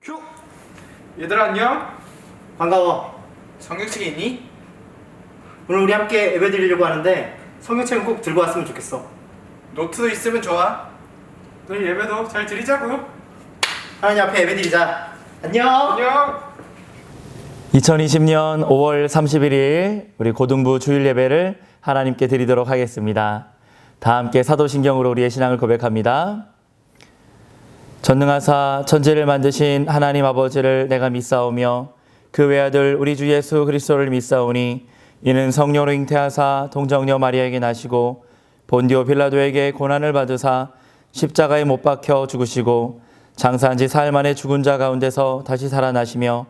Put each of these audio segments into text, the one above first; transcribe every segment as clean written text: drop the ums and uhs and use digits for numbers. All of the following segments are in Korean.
큐! 얘들아 안녕? 반가워. 성경책이 있니? 오늘 우리 함께 예배 드리려고 하는데 성경책은 꼭 들고 왔으면 좋겠어. 노트도 있으면 좋아. 우리 예배도 잘 드리자고. 하나님 앞에 예배 드리자. 안녕. 안녕. 2020년 5월 31일 우리 고등부 주일 예배를 하나님께 드리도록 하겠습니다. 다 함께 사도신경으로 우리의 신앙을 고백합니다. 전능하사 천지를 만드신 하나님 아버지를 내가 믿사오며 그 외아들 우리 주 예수 그리스도를 믿사오니 이는 성령으로 잉태하사 동정녀 마리아에게 나시고 본디오 빌라도에게 고난을 받으사 십자가에 못 박혀 죽으시고 장사한 지 사흘 만에 죽은 자 가운데서 다시 살아나시며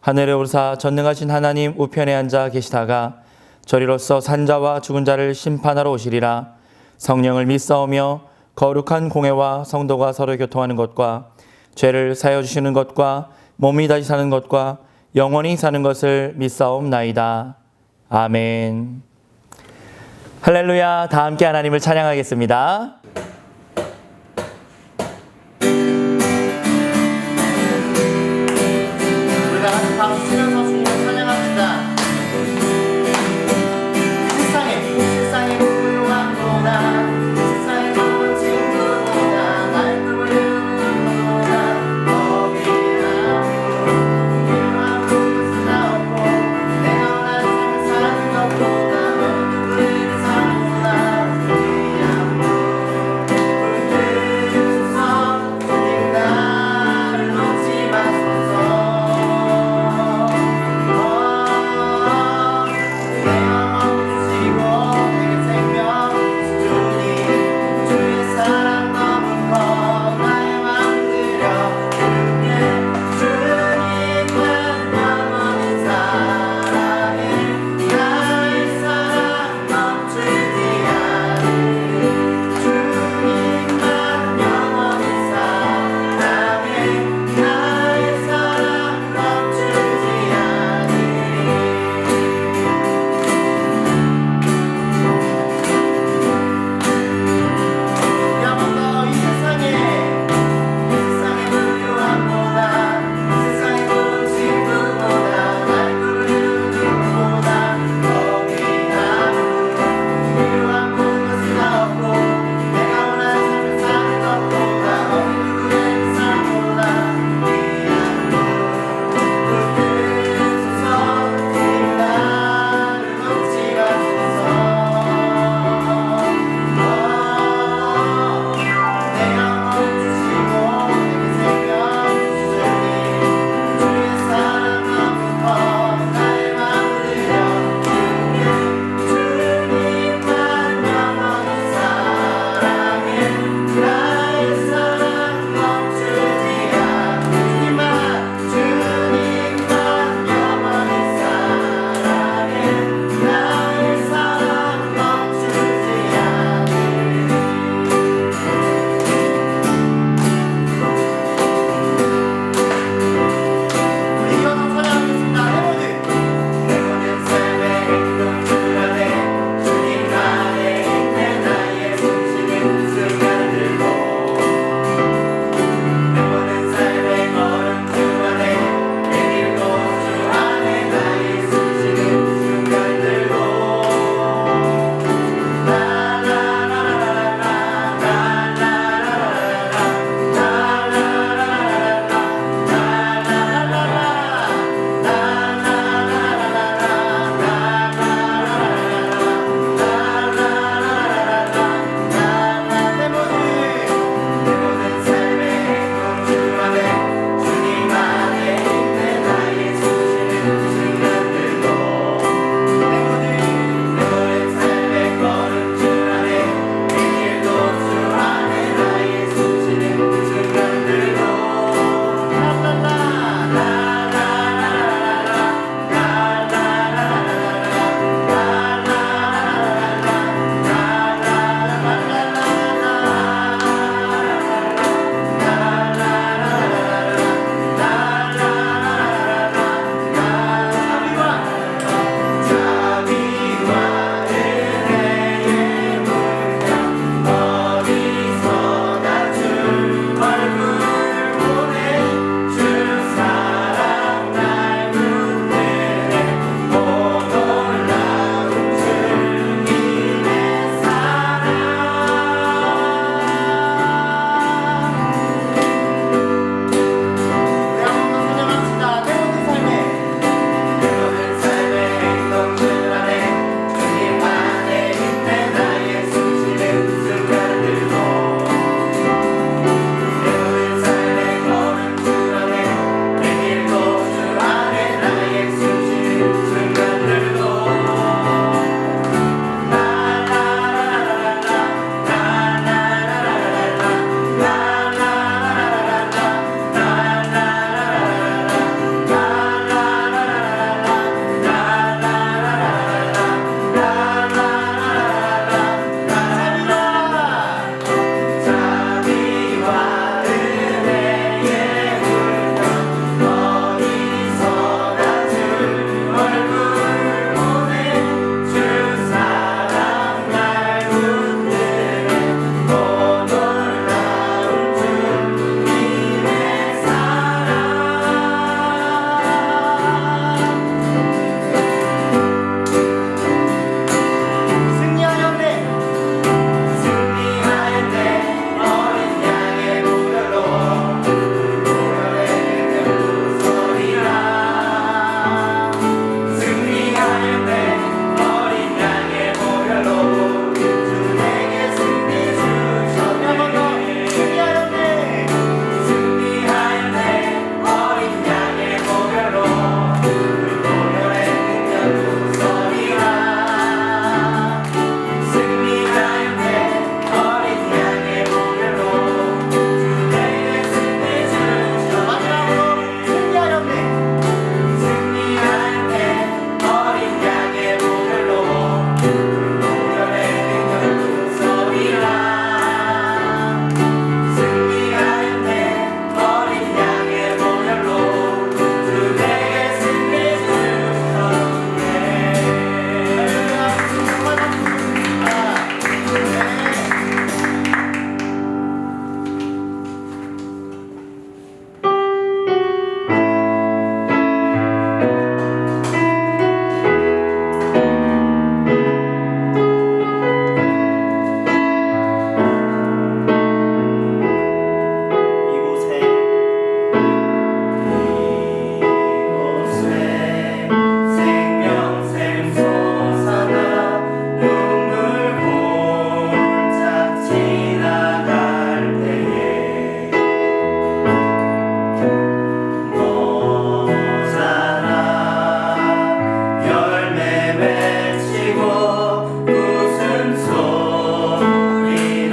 하늘에 오르사 전능하신 하나님 우편에 앉아 계시다가 저리로서 산자와 죽은 자를 심판하러 오시리라. 성령을 믿사오며 거룩한 공회와 성도가 서로 교통하는 것과 죄를 사여 주시는 것과 몸이 다시 사는 것과 영원히 사는 것을 믿사옵나이다. 아멘. 할렐루야. 다 함께 하나님을 찬양하겠습니다. 우리가 같이 박수 치면서 주님을 찬양합니다. 세상에 훌륭한 거다. 세상에 좋은 친구보다 날 부르는구나. 거기라고 훌륭한 것은 없고 내가 원하는 삶을 사는 것보다 너는 그 일을 사는구나.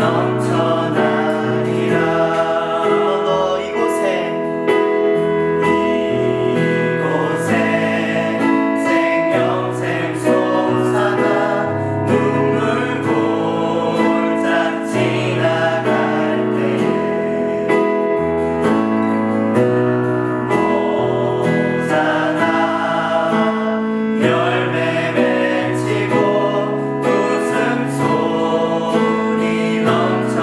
넘쳐나리라. 너 이곳에 생명샘 솟아나 눈물 골짝 지나갈 때에 호산나 열매 맺히고 웃음소리 넘쳐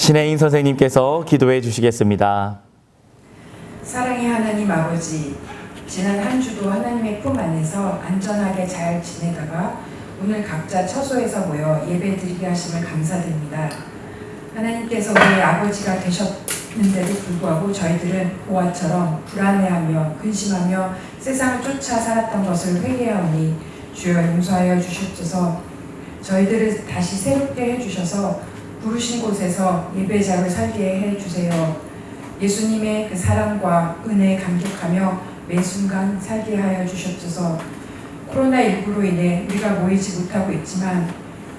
신혜인 선생님께서 기도해 주시겠습니다. 사랑의 하나님 아버지, 지난 한 주도 하나님의 품 안에서 안전하게 잘 지내다가 오늘 각자 처소에서 모여 예배드리게 하심을 감사드립니다. 하나님께서 우리 아버지가 되셨는데도 불구하고 저희들은 보아처럼 불안해하며 근심하며 세상을 쫓아 살았던 것을 회개하오니 주여 용서하여 주시옵소서. 저희들을 다시 새롭게 해주셔서 부르신 곳에서 예배자로 살게 해주세요. 예수님의 그 사랑과 은혜에 감격하며 매 순간 살게 하여 주시옵소서. 코로나19로 인해 우리가 모이지 못하고 있지만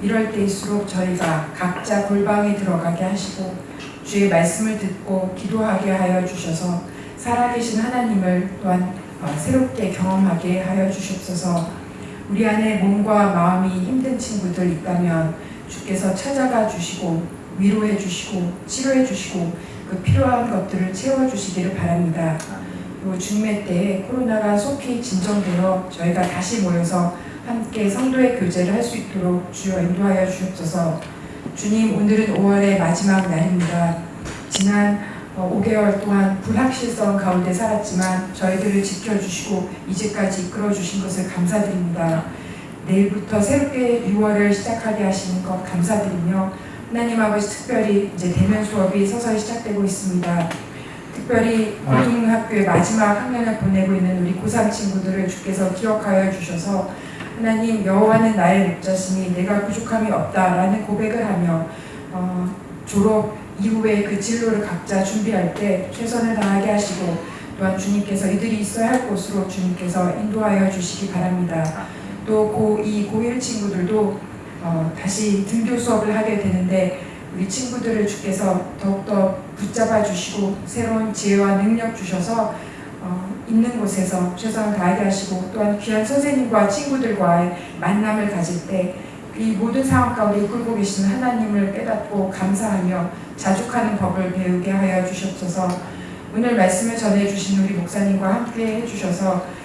이럴 때일수록 저희가 각자 골방에 들어가게 하시고 주의 말씀을 듣고 기도하게 하여 주셔서 살아계신 하나님을 또한 새롭게 경험하게 하여 주시옵소서. 우리 안에 몸과 마음이 힘든 친구들 있다면 주께서 찾아가 주시고 위로해 주시고 치료해 주시고 그 필요한 것들을 채워주시기를 바랍니다. 그리고 중매 때에 코로나가 속히 진정되어 저희가 다시 모여서 함께 성도의 교제를 할 수 있도록 주여 인도하여 주옵소서. 주님, 오늘은 5월의 마지막 날입니다. 지난 5개월 동안 불확실성 가운데 살았지만 저희들을 지켜주시고 이제까지 이끌어주신 것을 감사드립니다. 내일부터 새롭게 6월을 시작하게 하시는 것 감사드리며 하나님 아버지, 특별히 이제 대면 수업이 서서히 시작되고 있습니다. 특별히 고등학교의 마지막 학년을 보내고 있는 우리 고3 친구들을 주께서 기억하여 주셔서 하나님, 여호와는 나의 목자시니 내가 부족함이 없다라는 고백을 하며 졸업 이후에 그 진로를 각자 준비할 때 최선을 다하게 하시고 또한 주님께서 이들이 있어야 할 곳으로 주님께서 인도하여 주시기 바랍니다. 또 고2, 고1 친구들도 다시 등교 수업을 하게 되는데 우리 친구들을 주께서 더욱더 붙잡아 주시고 새로운 지혜와 능력 주셔서 있는 곳에서 최선을 다하게 하시고 또한 귀한 선생님과 친구들과의 만남을 가질 때 이 모든 상황 가운데 이끌고 계시는 하나님을 깨닫고 감사하며 자족하는 법을 배우게 하여 주시옵소서. 오늘 말씀을 전해주신 우리 목사님과 함께 해주셔서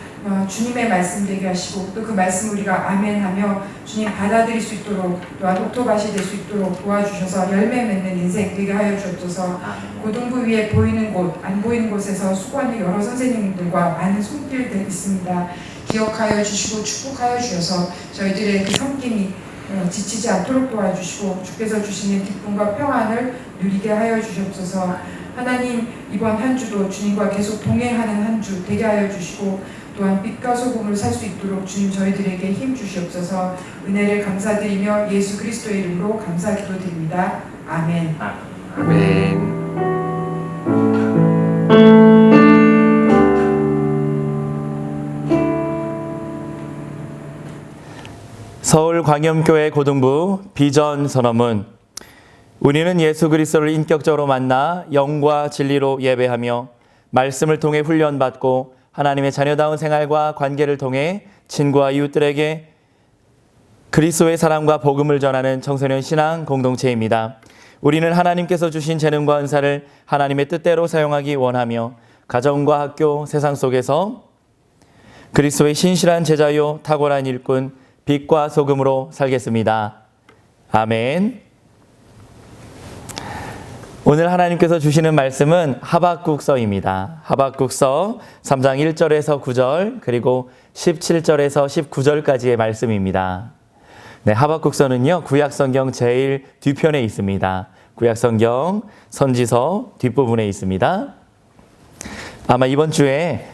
주님의 말씀 되게 하시고 또 그 말씀 우리가 아멘하며 주님 받아들일 수 있도록 또한 옥토밭이 될 수 있도록 도와주셔서 열매 맺는 인생 되게 하여 주옵소서. 고등부 위에 보이는 곳, 안 보이는 곳에서 수고하는 여러 선생님들과 많은 손길들 있습니다. 기억하여 주시고 축복하여 주셔서 저희들의 그 섬김이 지치지 않도록 도와주시고 주께서 주시는 기쁨과 평안을 누리게 하여 주시옵소서. 하나님, 이번 한 주도 주님과 계속 동행하는 한 주 되게 하여 주시고 또한 빛과 소금으로 살 수 있도록 주님 저희들에게 힘 주시옵소서. 은혜를 감사드리며 예수 그리스도의 이름으로 감사 기도드립니다. 아멘. 아멘. 서울광염교회 고등부 비전 선언문. 우리는 예수 그리스도를 인격적으로 만나 영과 진리로 예배하며 말씀을 통해 훈련받고 하나님의 자녀다운 생활과 관계를 통해 친구와 이웃들에게 그리스도의 사랑과 복음을 전하는 청소년 신앙 공동체입니다. 우리는 하나님께서 주신 재능과 은사를 하나님의 뜻대로 사용하기 원하며 가정과 학교, 세상 속에서 그리스도의 신실한 제자요 탁월한 일꾼, 빛과 소금으로 살겠습니다. 아멘. 오늘 하나님께서 주시는 말씀은 하박국서입니다. 하박국서 3장 1절에서 9절 그리고 17절에서 19절까지의 말씀입니다. 네, 하박국서는요, 구약성경 제일 뒤편에 있습니다. 구약성경 선지서 뒷부분에 있습니다. 아마 이번 주에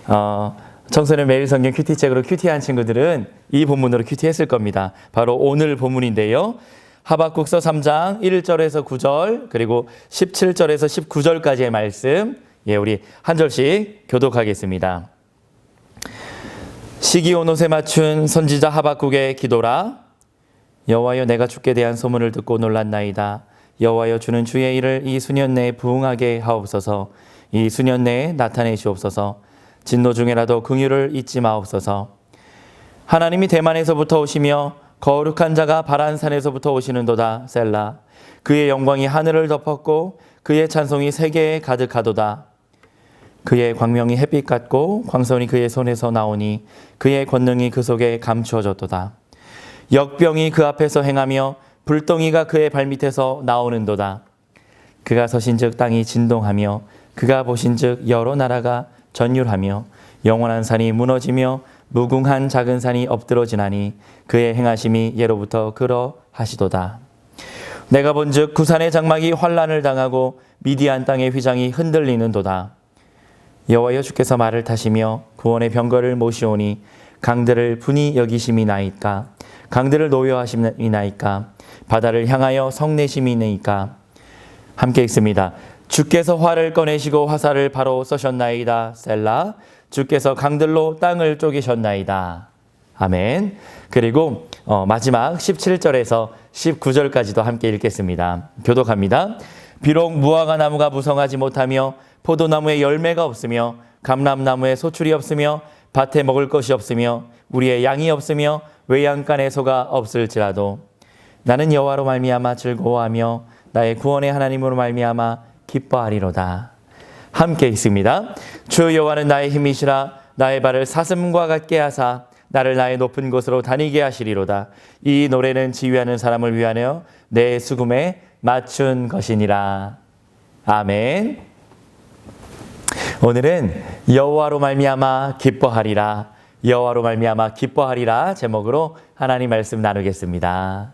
청소년 매일 성경 큐티책으로 큐티한 친구들은 이 본문으로 큐티했을 겁니다. 바로 오늘 본문인데요. 하박국서 3장 1절에서 9절 그리고 17절에서 19절까지의 말씀, 우리 한 절씩 교독하겠습니다. 시기 온 옷에 맞춘 선지자 하박국의 기도라. 여호와여, 내가 주께 대한 소문을 듣고 놀랐나이다. 여호와여, 주는 주의 일을 이 수년 내에 부응하게 하옵소서. 이 수년 내에 나타내시옵소서. 진노 중에라도 긍휼을 잊지 마옵소서. 하나님이 대만에서부터 오시며 거룩한 자가 바란산에서부터 오시는도다. 셀라. 그의 영광이 하늘을 덮었고 그의 찬송이 세계에 가득하도다. 그의 광명이 햇빛 같고 광선이 그의 손에서 나오니 그의 권능이 그 속에 감추어졌도다. 역병이 그 앞에서 행하며 불덩이가 그의 발밑에서 나오는도다. 그가 서신즉 땅이 진동하며 그가 보신즉 여러 나라가 전율하며 영원한 산이 무너지며 무궁한 작은 산이 엎드러지나니 그의 행하심이 예로부터 그러하시도다. 내가 본즉 구산의 장막이 환란을 당하고 미디안 땅의 휘장이 흔들리는도다. 여호와여 주께서 말을 타시며 구원의 병거를 모시오니 강들을 분이 여기심이나이까 강들을 노여하심이나이까 바다를 향하여 성내심이나이까. 함께 읽습니다. 주께서 활을 꺼내시고 화살을 바로 쏘셨나이다. 셀라. 주께서 강들로 땅을 쪼개셨나이다. 아멘. 그리고 마지막 17절에서 19절까지도 함께 읽겠습니다. 교독합니다. 비록 무화과 나무가 무성하지 못하며 포도나무에 열매가 없으며 감람나무에 소출이 없으며 밭에 먹을 것이 없으며 우리의 양이 없으며 외양간에 소가 없을지라도 나는 여호와로 말미암아 즐거워하며 나의 구원의 하나님으로 말미암아 기뻐하리로다. 함께 있습니다. 주 여호와는 나의 힘이시라. 나의 발을 사슴과 같게 하사 나를 나의 높은 곳으로 다니게 하시리로다. 이 노래는 지휘하는 사람을 위하여 내 수금에 맞춘 것이니라. 아멘. 오늘은 여호와로 말미암아 기뻐하리라, 여호와로 말미암아 기뻐하리라 제목으로 하나님 말씀 나누겠습니다.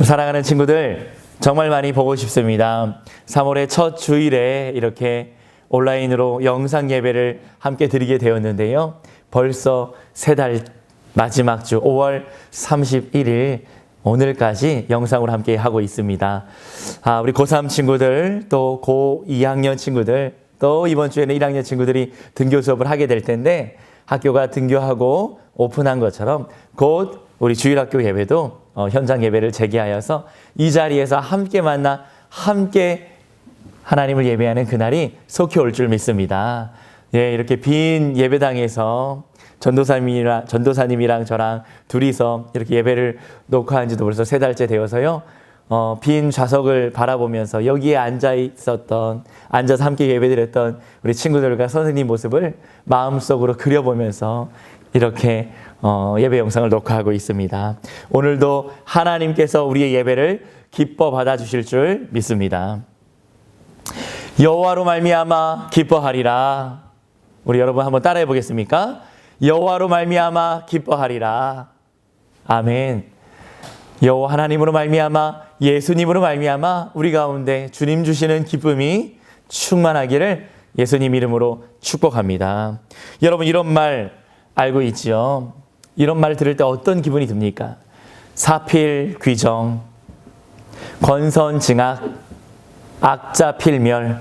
사랑하는 친구들, 정말 많이 보고 싶습니다. 3월의 첫 주일에 이렇게 온라인으로 영상 예배를 함께 드리게 되었는데요. 벌써 3달 마지막 주 5월 31일 오늘까지 영상으로 함께 하고 있습니다. 우리 고3 친구들, 또 고2학년 친구들, 또 이번 주에는 1학년 친구들이 등교 수업을 하게 될 텐데 학교가 등교하고 오픈한 것처럼 곧 우리 주일학교 예배도 현장 예배를 재개하여서 이 자리에서 함께 만나 함께 하나님을 예배하는 그날이 속히 올 줄 믿습니다. 예, 이렇게 빈 예배당에서 전도사님이랑 저랑 둘이서 이렇게 예배를 녹화한 지도 벌써 3달째 되어서요. 빈 좌석을 바라보면서 여기에 앉아서 함께 예배드렸던 우리 친구들과 선생님 모습을 마음속으로 그려보면서 이렇게 예배 영상을 녹화하고 있습니다. 오늘도 하나님께서 우리의 예배를 기뻐 받아주실 줄 믿습니다. 여호와로 말미암아 기뻐하리라. 우리 여러분 한번 따라해 보겠습니까? 여호와로 말미암아 기뻐하리라. 아멘. 여호와 하나님으로 말미암아, 예수님으로 말미암아 우리 가운데 주님 주시는 기쁨이 충만하기를 예수님 이름으로 축복합니다. 여러분, 이런 말 알고 있지요? 이런 말 들을 때 어떤 기분이 듭니까? 사필귀정, 권선징악, 악자필멸.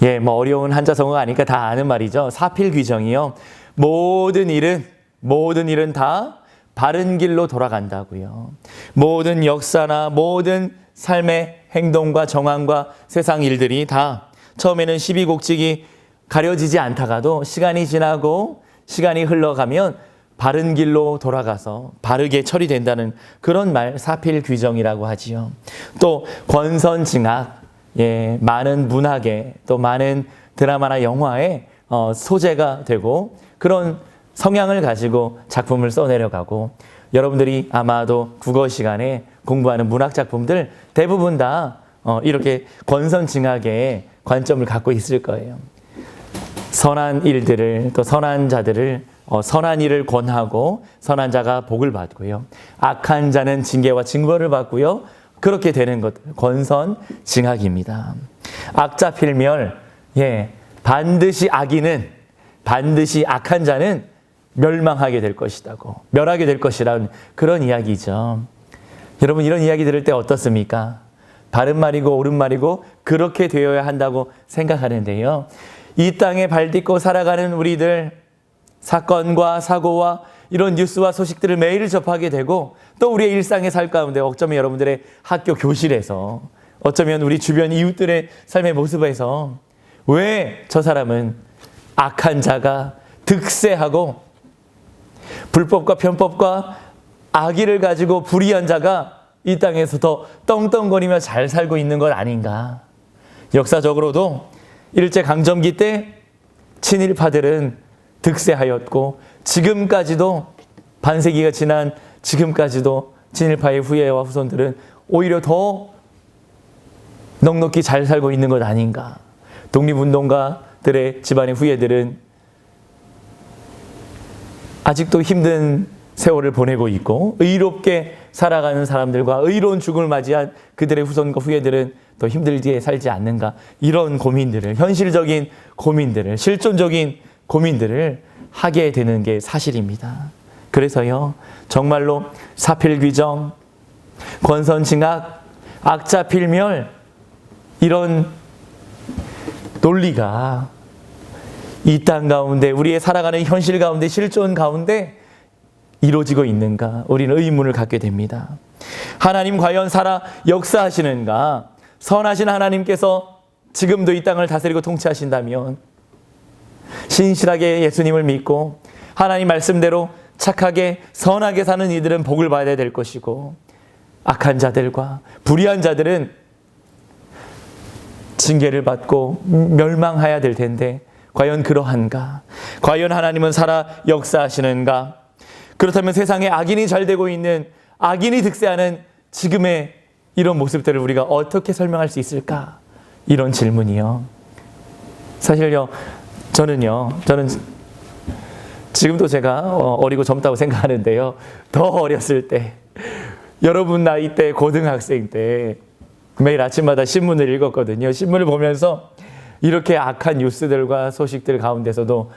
예, 뭐 어려운 한자성어가 아니까 다 아는 말이죠. 사필귀정이요. 모든 일은 다 바른 길로 돌아간다고요. 모든 역사나 모든 삶의 행동과 정황과 세상 일들이 다 처음에는 시비곡직이 가려지지 않다가도 시간이 지나고 시간이 흘러가면 바른 길로 돌아가서 바르게 처리된다는 그런 말, 사필귀정이라고 하지요. 또 권선징악, 예, 많은 문학에 또 많은 드라마나 영화에 소재가 되고 그런 성향을 가지고 작품을 써내려가고, 여러분들이 아마도 국어 시간에 공부하는 문학 작품들 대부분 다 이렇게 권선징악의 관점을 갖고 있을 거예요. 선한 일들을, 또 선한 자들을 선한 일을 권하고 선한 자가 복을 받고요. 악한 자는 징계와 징벌을 받고요. 그렇게 되는 것, 권선징악입니다. 악자필멸, 예, 반드시 악한 자는 멸망하게 될 것이라고, 멸하게 될 것이라는 그런 이야기죠. 여러분, 이런 이야기 들을 때 어떻습니까? 바른 말이고 옳은 말이고 그렇게 되어야 한다고 생각하는데요. 이 땅에 발딛고 살아가는 우리들, 사건과 사고와 이런 뉴스와 소식들을 매일 접하게 되고, 또 우리의 일상의 삶 가운데, 어쩌면 여러분들의 학교 교실에서, 어쩌면 우리 주변 이웃들의 삶의 모습에서 왜 저 사람은 악한 자가 득세하고 불법과 편법과 악의를 가지고 불의한 자가 이 땅에서 더 떵떵거리며 잘 살고 있는 것 아닌가. 역사적으로도 일제강점기 때 친일파들은 득세하였고, 지금까지도 반세기가 지난 지금까지도 친일파의 후예와 후손들은 오히려 더 넉넉히 잘 살고 있는 것 아닌가. 독립운동가들의 집안의 후예들은 아직도 힘든 세월을 보내고 있고 의롭게 살아가는 사람들과 의로운 죽음을 맞이한 그들의 후손과 후예들은 더 힘들게 살지 않는가. 이런 고민들을, 현실적인 고민들을, 실존적인 고민들을 하게 되는 게 사실입니다. 그래서요, 정말로 사필귀정, 권선징악, 악자필멸, 이런 논리가 이 땅 가운데, 우리의 살아가는 현실 가운데, 실존 가운데 이루어지고 있는가? 우리는 의문을 갖게 됩니다. 하나님 과연 살아 역사하시는가? 선하신 하나님께서 지금도 이 땅을 다스리고 통치하신다면 신실하게 예수님을 믿고 하나님 말씀대로 착하게 선하게 사는 이들은 복을 받아야 될 것이고, 악한 자들과 불의한 자들은 징계를 받고 멸망해야 될 텐데 과연 그러한가? 과연 하나님은 살아 역사하시는가? 그렇다면 세상에 악인이 잘 되고 있는, 악인이 득세하는 지금의 이런 모습들을 우리가 어떻게 설명할 수 있을까? 이런 질문이요. 사실요, 저는 지금도 제가 어리고 젊다고 생각하는데요. 더 어렸을 때, 여러분 나이 때, 고등학생 때 매일 아침마다 신문을 읽었거든요. 신문을 보면서 이렇게 악한 뉴스들과 소식들 가운데서도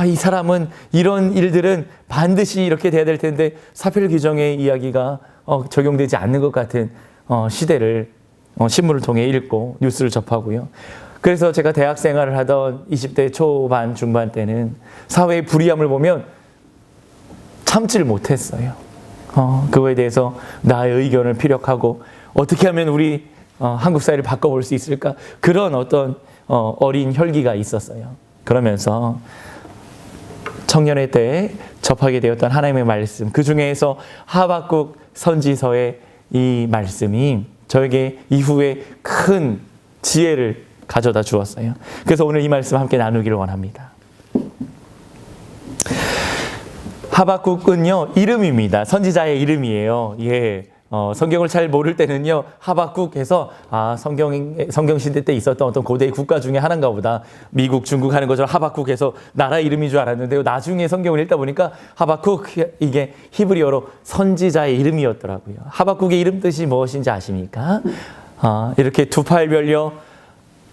이 사람은 이런 일들은 반드시 이렇게 돼야 될 텐데 사필귀정의 이야기가 적용되지 않는 것 같은 시대를 신문을 통해 읽고 뉴스를 접하고요. 그래서 제가 대학 생활을 하던 20대 초반 중반 때는 사회의 불의함을 보면 참지를 못했어요. 그거에 대해서 나의 의견을 피력하고 어떻게 하면 우리 한국 사회를 바꿔볼 수 있을까? 그런 어떤 어린 혈기가 있었어요. 그러면서 청년의 때에 접하게 되었던 하나님의 말씀, 그 중에서 하박국 선지서의 이 말씀이 저에게 이후에 큰 지혜를 가져다 주었어요. 그래서 오늘 이 말씀 함께 나누기를 원합니다. 하박국은요, 이름입니다. 선지자의 이름이에요. 예. 성경을 잘 모를 때는요, 하박국에서 성경 시대 때 있었던 어떤 고대의 국가 중에 하나인가 보다. 미국, 중국 하는 것처럼 하박국에서 나라 이름인 줄 알았는데요. 나중에 성경을 읽다 보니까 하박국, 이게 히브리어로 선지자의 이름이었더라고요. 하박국의 이름 뜻이 무엇인지 아십니까? 이렇게 두 팔 벌려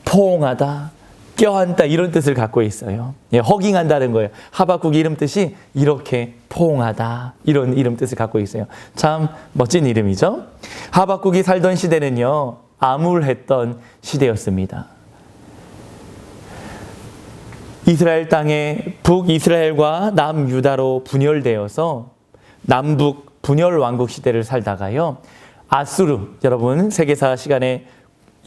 포옹하다, 껴안다, 이런 뜻을 갖고 있어요. 예, 허깅한다는 거예요. 하박국 이름 뜻이 이렇게 포옹하다, 이런 이름 뜻을 갖고 있어요. 참 멋진 이름이죠. 하박국이 살던 시대는요, 암울했던 시대였습니다. 이스라엘 땅에 북이스라엘과 남유다로 분열되어서 남북 분열 왕국 시대를 살다가요, 아수르, 여러분 세계사 시간에,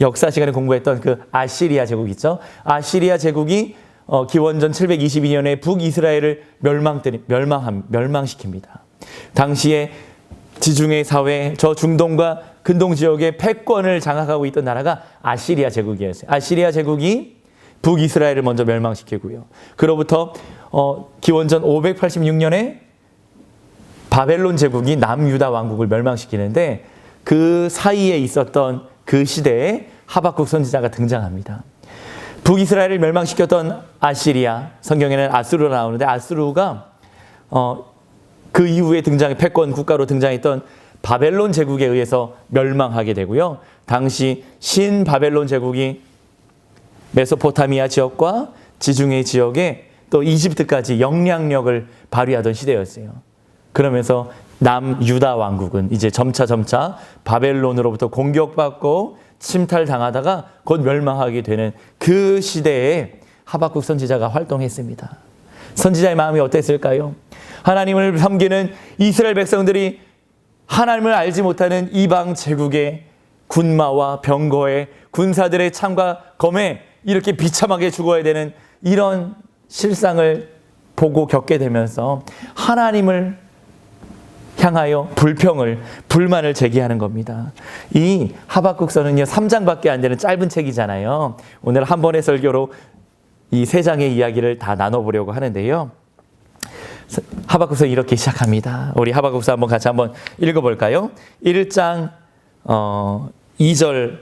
역사 시간에 공부했던 그 아시리아 제국 있죠? 아시리아 제국이 기원전 722년에 북이스라엘을 멸망시킵니다. 당시에 지중해 사회, 저 중동과 근동 지역의 패권을 장악하고 있던 나라가 아시리아 제국이었어요. 아시리아 제국이 북이스라엘을 먼저 멸망시키고요. 그로부터 기원전 586년에 바벨론 제국이 남유다 왕국을 멸망시키는데, 그 사이에 있었던 그 시대에 하박국 선지자가 등장합니다. 북이스라엘을 멸망시켰던 아시리아, 성경에는 아수르가 나오는데, 아수르가 그 이후에 패권 국가로 등장했던 바벨론 제국에 의해서 멸망하게 되고요. 당시 신바벨론 제국이 메소포타미아 지역과 지중해 지역에 또 이집트까지 영향력을 발휘하던 시대였어요. 그러면서 남유다 왕국은 이제 점차 바벨론으로부터 공격받고 침탈당하다가 곧 멸망하게 되는 그 시대에 하박국 선지자가 활동했습니다. 선지자의 마음이 어땠을까요? 하나님을 섬기는 이스라엘 백성들이 하나님을 알지 못하는 이방 제국의 군마와 병거에 군사들의 참과 검에 이렇게 비참하게 죽어야 되는 이런 실상을 보고 겪게 되면서 하나님을 향하여 불만을 제기하는 겁니다. 이 하박국서는요, 3장밖에 안 되는 짧은 책이잖아요. 오늘 한 번의 설교로 이 3장의 이야기를 다 나눠보려고 하는데요. 하박국서 이렇게 시작합니다. 우리 하박국서 한번 같이 읽어볼까요? 1장 2절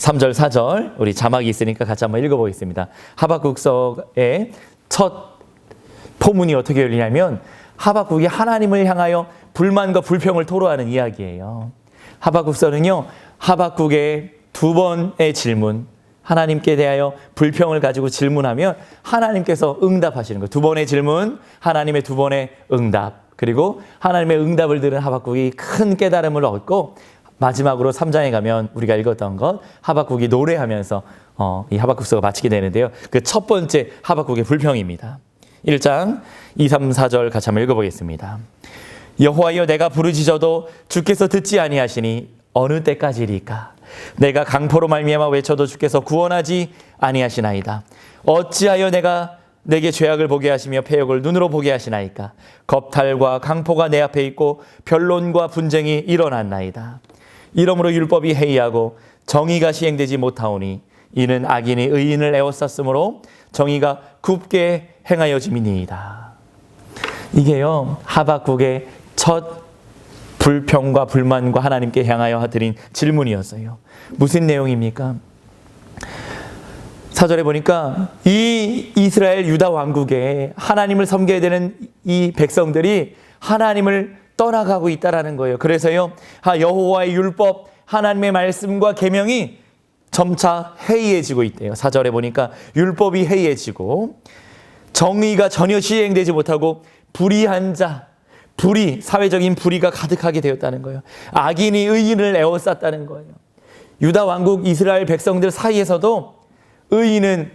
3절, 4절 우리 자막이 있으니까 같이 한번 읽어보겠습니다. 하박국서의 첫 포문이 어떻게 열리냐면 하박국이 하나님을 향하여 불만과 불평을 토로하는 이야기예요. 하박국서는요, 하박국의 두 번의 질문, 하나님께 대하여 불평을 가지고 질문하면 하나님께서 응답하시는 거예요. 두 번의 질문, 하나님의 두 번의 응답. 그리고 하나님의 응답을 들은 하박국이 큰 깨달음을 얻고 마지막으로 3장에 가면 우리가 읽었던 것 하박국이 노래하면서 이 하박국서가 마치게 되는데요. 그 첫 번째 하박국의 불평입니다. 1장 2, 3, 4절 같이 한번 읽어보겠습니다. 여호와여 내가 부르짖어도 주께서 듣지 아니하시니 어느 때까지리까? 내가 강포로 말미암아 외쳐도 주께서 구원하지 아니하시나이다. 어찌하여 내게 죄악을 보게 하시며 패역을 눈으로 보게 하시나이까? 겁탈과 강포가 내 앞에 있고 변론과 분쟁이 일어났나이다. 이러므로 율법이 해이하고 정의가 시행되지 못하오니 이는 악인이 의인을 에워쌌으므로 정의가 굽게 행하여짐이니이다. 이게요, 하박국의 첫 불평과 불만과 하나님께 향하여 드린 질문이었어요. 무슨 내용입니까? 4절에 보니까 이 이스라엘 유다 왕국에 하나님을 섬겨야 되는 이 백성들이 하나님을 떠나가고 있다라는 거예요. 그래서요, 여호와의 율법, 하나님의 말씀과 계명이 점차 해이해지고 있대요. 4절에 보니까 율법이 해이해지고 정의가 전혀 시행되지 못하고 불의한 자, 사회적인 불의가 가득하게 되었다는 거예요. 악인이 의인을 에워쌌다는 거예요. 유다 왕국 이스라엘 백성들 사이에서도 의인은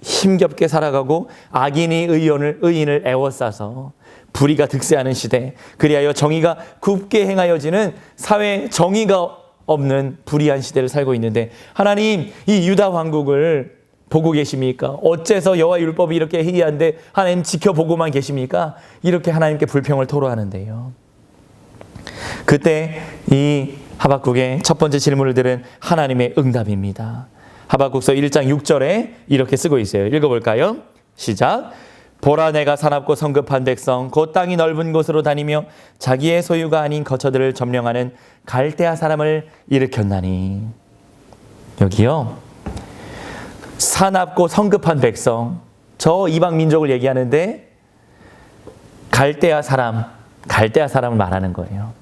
힘겹게 살아가고 악인이 의인을 에워싸서 불의가 득세하는 시대, 그리하여 정의가 굽게 행하여지는 사회 정의가 없는 불의한 시대를 살고 있는데 하나님, 이 유다 왕국을 보고 계십니까? 어째서 여호와 율법이 이렇게 해이한데 하나님 지켜보고만 계십니까? 이렇게 하나님께 불평을 토로하는데요. 그때 이 하박국의 첫 번째 질문을 들은 하나님의 응답입니다. 하박국서 1장 6절에 이렇게 쓰고 있어요. 읽어볼까요? 시작. 보라, 내가 사납고 성급한 백성 곧 땅이 넓은 곳으로 다니며 자기의 소유가 아닌 거처들을 점령하는 갈대아 사람을 일으켰나니. 여기요, 사납고 성급한 백성, 저 이방 민족을 얘기하는데 갈대아 사람을 말하는 거예요.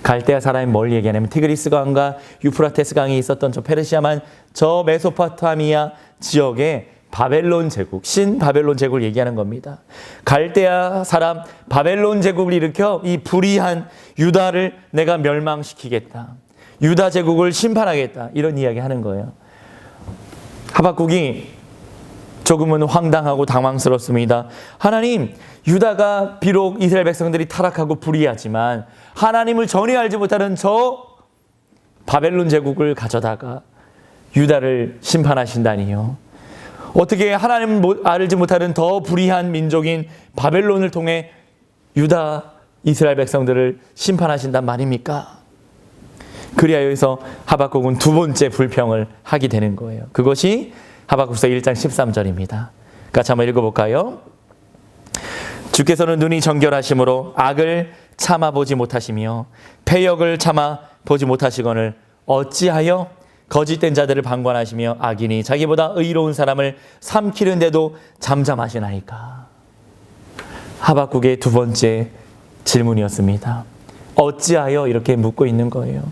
갈대아 사람이 뭘 얘기하냐면 티그리스 강과 유프라테스 강이 있었던 저 페르시아만 저 메소포타미아 지역에 바벨론 제국, 신바벨론 제국을 얘기하는 겁니다. 갈대아 사람 바벨론 제국을 일으켜 이 불의한 유다를 내가 멸망시키겠다. 유다 제국을 심판하겠다. 이런 이야기 하는 거예요. 하박국이 조금은 황당하고 당황스럽습니다. 하나님, 유다가 비록 이스라엘 백성들이 타락하고 불의하지만 하나님을 전혀 알지 못하는 저 바벨론 제국을 가져다가 유다를 심판하신다니요. 어떻게 하나님을 알지 못하는 더 불의한 민족인 바벨론을 통해 유다 이스라엘 백성들을 심판하신단 말입니까? 그리하여서 하박국은 두 번째 불평을 하게 되는 거예요. 그것이 하박국서 1장 13절입니다. 같이 한번 읽어볼까요? 주께서는 눈이 정결하심으로 악을 참아보지 못하시며 패역을 참아보지 못하시거늘 어찌하여 거짓된 자들을 방관하시며 악인이 자기보다 의로운 사람을 삼키는데도 잠잠하시나이까. 하박국의 두 번째 질문이었습니다. 어찌하여 이렇게 묻고 있는 거예요.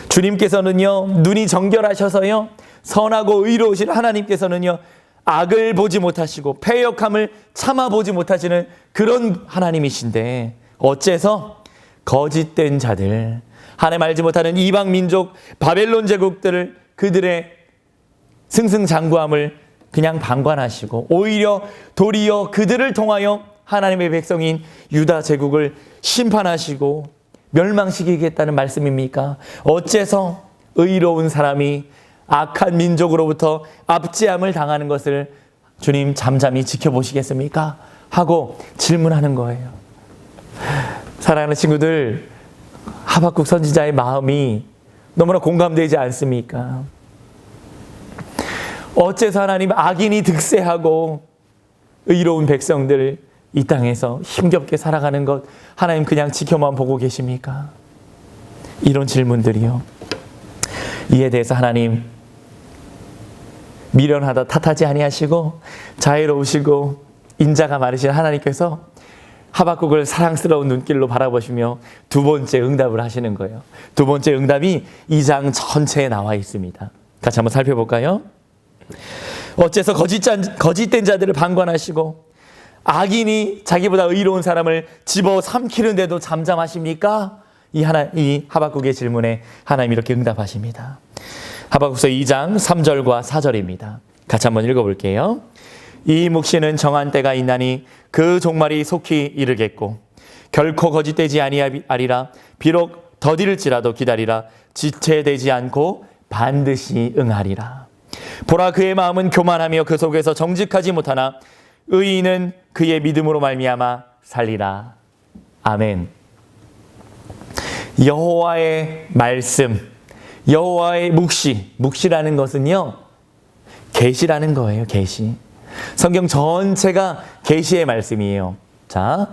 주님께서는요, 눈이 정결하셔서요, 선하고 의로우신 하나님께서는요, 악을 보지 못하시고 패역함을 참아보지 못하시는 그런 하나님이신데 어째서 거짓된 자들, 하나님 알지 못하는 이방 민족 바벨론 제국들을, 그들의 승승장구함을 그냥 방관하시고 오히려 도리어 그들을 통하여 하나님의 백성인 유다 제국을 심판하시고 멸망시키겠다는 말씀입니까? 어째서 의로운 사람이 악한 민족으로부터 압제함을 당하는 것을 주님 잠잠히 지켜보시겠습니까? 하고 질문하는 거예요. 사랑하는 친구들, 하박국 선지자의 마음이 너무나 공감되지 않습니까? 어째서 하나님 악인이 득세하고 의로운 백성들 이 땅에서 힘겹게 살아가는 것 하나님 그냥 지켜만 보고 계십니까? 이런 질문들이요. 이에 대해서 하나님 미련하다 탓하지 아니하시고 자애로우시고 인자가 많으신 하나님께서 하박국을 사랑스러운 눈길로 바라보시며 두 번째 응답을 하시는 거예요. 두 번째 응답이 2장 전체에 나와 있습니다. 같이 한번 살펴볼까요? 어째서 거짓된 자들을 방관하시고 악인이 자기보다 의로운 사람을 집어삼키는데도 잠잠하십니까? 이 하박국의 질문에 하나님 이렇게 응답하십니다. 하박국서 2장 3절과 4절입니다. 같이 한번 읽어볼게요. 이 묵시는 정한 때가 있나니 그 종말이 속히 이르겠고 결코 거짓되지 아니하리라. 비록 더딜지라도 기다리라. 지체되지 않고 반드시 응하리라. 보라, 그의 마음은 교만하며 그 속에서 정직하지 못하나 의인은 그의 믿음으로 말미암아 살리라. 아멘. 여호와의 말씀, 여호와의 묵시라는 것은요, 계시라는 거예요. 계시. 성경 전체가 계시의 말씀이에요. 자,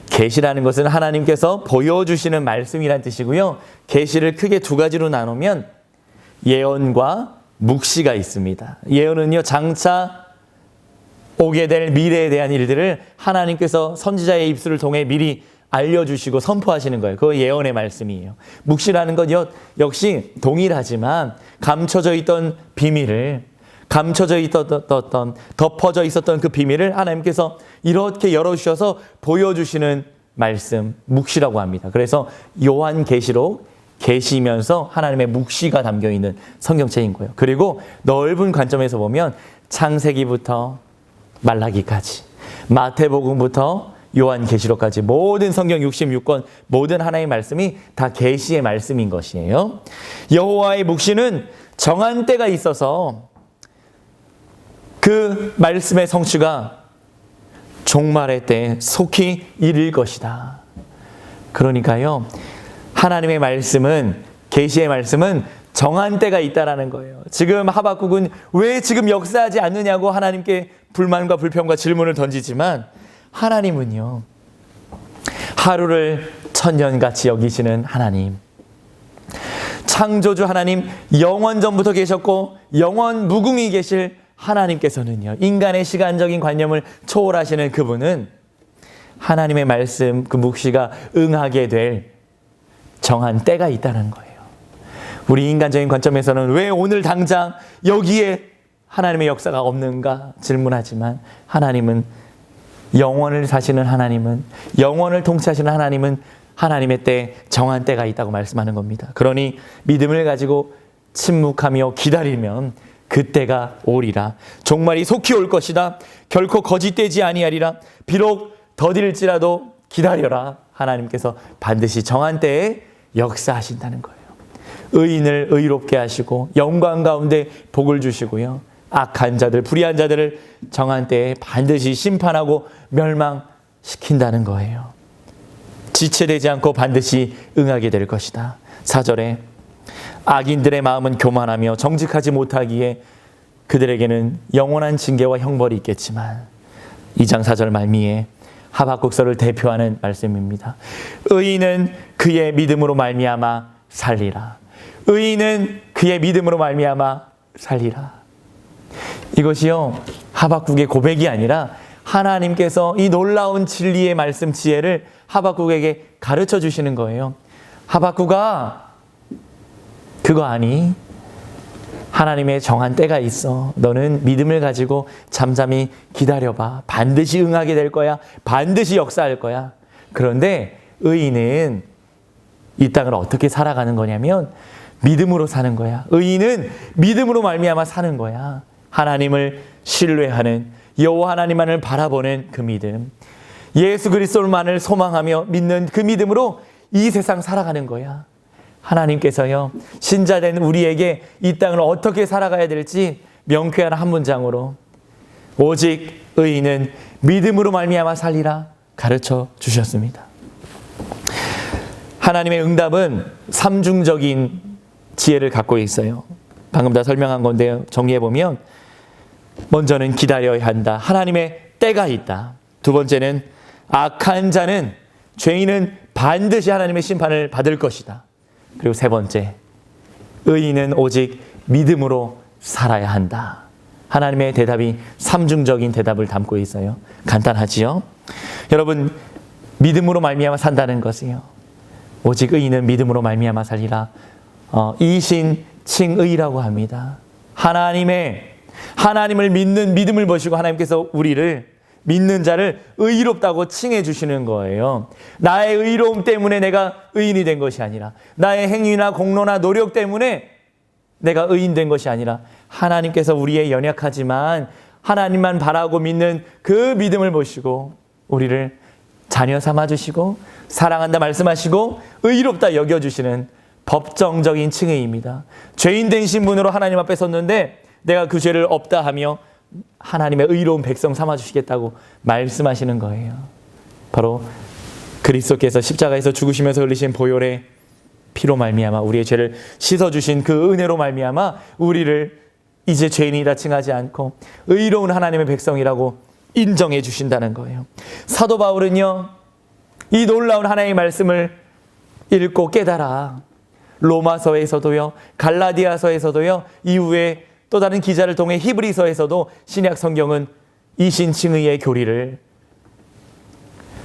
계시라는 것은 하나님께서 보여주시는 말씀이란 뜻이고요. 계시를 크게 두 가지로 나누면 예언과 묵시가 있습니다. 예언은요, 장차 오게 될 미래에 대한 일들을 하나님께서 선지자의 입술을 통해 미리 알려주시고 선포하시는 거예요. 그거 예언의 말씀이에요. 묵시라는 건 역시 동일하지만 감춰져 있던 비밀을, 감춰져 있었던, 덮어져 있었던 그 비밀을 하나님께서 이렇게 열어주셔서 보여주시는 말씀, 묵시라고 합니다. 그래서 요한계시록, 계시면서 하나님의 묵시가 담겨있는 성경책인 거예요. 그리고 넓은 관점에서 보면 창세기부터 말라기까지, 마태복음부터 요한계시록까지 모든 성경 66권, 모든 하나님의 말씀이 다 계시의 말씀인 것이에요. 여호와의 묵시는 정한 때가 있어서 그 말씀의 성취가 종말의 때 속히 이를 것이다. 그러니까요, 하나님의 말씀은, 계시의 말씀은 정한 때가 있다라는 거예요. 지금 하박국은 왜 지금 역사하지 않느냐고 하나님께 불만과 불평과 질문을 던지지만 하나님은요, 하루를 천년같이 여기시는 하나님, 창조주 하나님, 영원 전부터 계셨고 영원 무궁히 계실 하나님께서는요, 인간의 시간적인 관념을 초월하시는 그분은 하나님의 말씀, 그 묵시가 응하게 될 정한 때가 있다는 거예요. 우리 인간적인 관점에서는 왜 오늘 당장 여기에 하나님의 역사가 없는가 질문하지만 하나님은, 영원을 사시는 하나님은, 영원을 통치하시는 하나님은 하나님의 때, 정한 때가 있다고 말씀하는 겁니다. 그러니 믿음을 가지고 침묵하며 기다리면 그때가 오리라. 종말이 속히 올 것이다. 결코 거짓되지 아니하리라. 비록 더딜지라도 기다려라. 하나님께서 반드시 정한 때에 역사하신다는 거예요. 의인을 의롭게 하시고 영광 가운데 복을 주시고요, 악한 자들, 불의한 자들을 정한 때에 반드시 심판하고 멸망시킨다는 거예요. 지체되지 않고 반드시 응하게 될 것이다. 4절에 악인들의 마음은 교만하며 정직하지 못하기에 그들에게는 영원한 징계와 형벌이 있겠지만, 2장 4절 말미에 하박국서를 대표하는 말씀입니다. 의인은 그의 믿음으로 말미암아 살리라. 의인은 그의 믿음으로 말미암아 살리라. 이것이요, 하박국의 고백이 아니라 하나님께서 이 놀라운 진리의 말씀, 지혜를 하박국에게 가르쳐 주시는 거예요. 하박국아, 그거 아니? 하나님의 정한 때가 있어. 너는 믿음을 가지고 잠잠히 기다려봐. 반드시 응하게 될 거야. 반드시 역사할 거야. 그런데 의인은 이 땅을 어떻게 살아가는 거냐면 믿음으로 사는 거야. 의인은 믿음으로 말미암아 사는 거야. 하나님을 신뢰하는, 여호와 하나님만을 바라보는 그 믿음, 예수 그리스도만을 소망하며 믿는 그 믿음으로 이 세상 살아가는 거야. 하나님께서요, 신자된 우리에게 이 땅을 어떻게 살아가야 될지 명쾌한 한 문장으로 오직 의인은 믿음으로 말미암아 살리라 가르쳐 주셨습니다. 하나님의 응답은 삼중적인 지혜를 갖고 있어요. 방금 다 설명한 건데요, 정리해보면 먼저는 기다려야 한다. 하나님의 때가 있다. 두 번째는 악한 자는, 죄인은 반드시 하나님의 심판을 받을 것이다. 그리고 세 번째, 의인은 오직 믿음으로 살아야 한다. 하나님의 대답이 삼중적인 대답을 담고 있어요. 간단하지요? 여러분, 믿음으로 말미암아 산다는 것이요, 오직 의인은 믿음으로 말미암아 살리라. 이신칭의라고 합니다. 하나님을 믿는 믿음을 보시고 하나님께서 우리를, 믿는 자를 의롭다고 칭해 주시는 거예요. 나의 의로움 때문에 내가 의인이 된 것이 아니라, 나의 행위나 공로나 노력 때문에 내가 의인 된 것이 아니라, 하나님께서 우리의 연약하지만 하나님만 바라고 믿는 그 믿음을 보시고 우리를 자녀 삼아 주시고 사랑한다 말씀하시고 의롭다 여겨주시는 법정적인 칭의입니다. 죄인 된 신분으로 하나님 앞에 섰는데 내가 그 죄를 없다 하며 하나님의 의로운 백성 삼아 주시겠다고 말씀하시는 거예요. 바로 그리스도께서 십자가에서 죽으시면서 흘리신 보혈의 피로 말미암아 우리의 죄를 씻어주신 그 은혜로 말미암아 우리를 이제 죄인이라 칭하지 않고 의로운 하나님의 백성이라고 인정해 주신다는 거예요. 사도 바울은요, 이 놀라운 하나님의 말씀을 읽고 깨달아 로마서에서도요, 갈라디아서에서도요, 이후에 또 다른 기자를 통해 히브리서에서도 신약 성경은 이신칭의의 교리를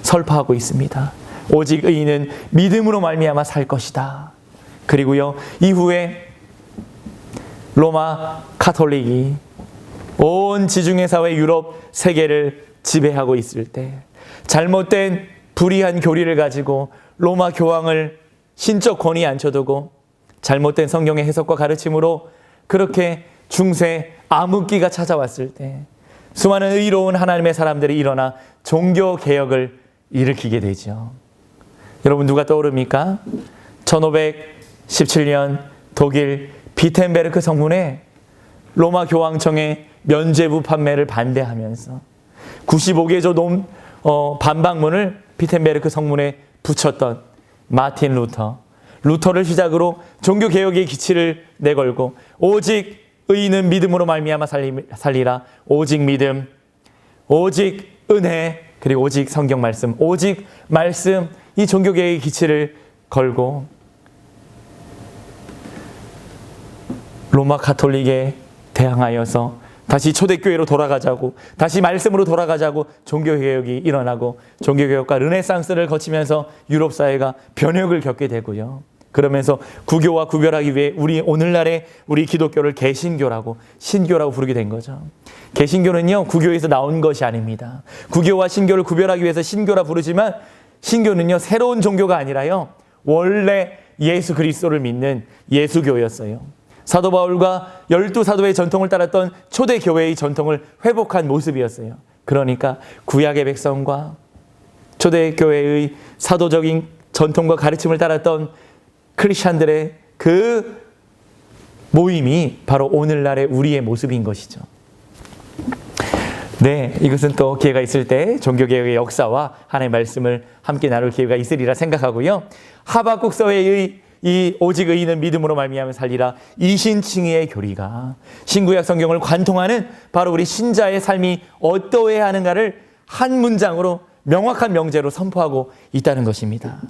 설파하고 있습니다. 오직 의인은 믿음으로 말미암아 살 것이다. 그리고요, 이후에 로마 카톨릭이 온 지중해 사회 유럽 세계를 지배하고 있을 때 잘못된 불의한 교리를 가지고 로마 교황을 신적 권위에 앉혀두고 잘못된 성경의 해석과 가르침으로 그렇게 중세 암흑기가 찾아왔을 때 수많은 의로운 하나님의 사람들이 일어나 종교개혁을 일으키게 되죠. 여러분, 누가 떠오릅니까? 1517년 독일 비텐베르크 성문에 로마 교황청의 면죄부 판매를 반대하면서 95개조 반박문을 비텐베르크 성문에 붙였던 마틴 루터를 시작으로 종교개혁의 기치를 내걸고 오직 의인은 믿음으로 말미암아 살리라. 오직 믿음, 오직 은혜, 그리고 오직 성경 말씀, 오직 말씀, 이 종교개혁의 기치를 걸고 로마 가톨릭에 대항하여서 다시 초대교회로 돌아가자고, 다시 말씀으로 돌아가자고 종교개혁이 일어나고 종교개혁과 르네상스를 거치면서 유럽 사회가 변혁을 겪게 되고요. 그러면서 구교와 구별하기 위해 오늘날의 우리 기독교를 개신교라고, 신교라고 부르게 된 거죠. 개신교는요, 구교에서 나온 것이 아닙니다. 구교와 신교를 구별하기 위해서 신교라 부르지만 신교는요, 새로운 종교가 아니라요, 원래 예수 그리스도를 믿는 예수교였어요. 사도 바울과 12사도의 전통을 따랐던 초대교회의 전통을 회복한 모습이었어요. 그러니까 구약의 백성과 초대교회의 사도적인 전통과 가르침을 따랐던 크리스찬들의 그 모임이 바로 오늘날의 우리의 모습인 것이죠. 네, 이것은 또 기회가 있을 때 종교개혁의 역사와 하나님의 말씀을 함께 나눌 기회가 있으리라 생각하고요. 하박국서의 이 오직 의인은 믿음으로 말미암아 살리라, 이신칭의의 교리가 신구약 성경을 관통하는 바로 우리 신자의 삶이 어떠해야 하는가를 한 문장으로 명확한 명제로 선포하고 있다는 것입니다.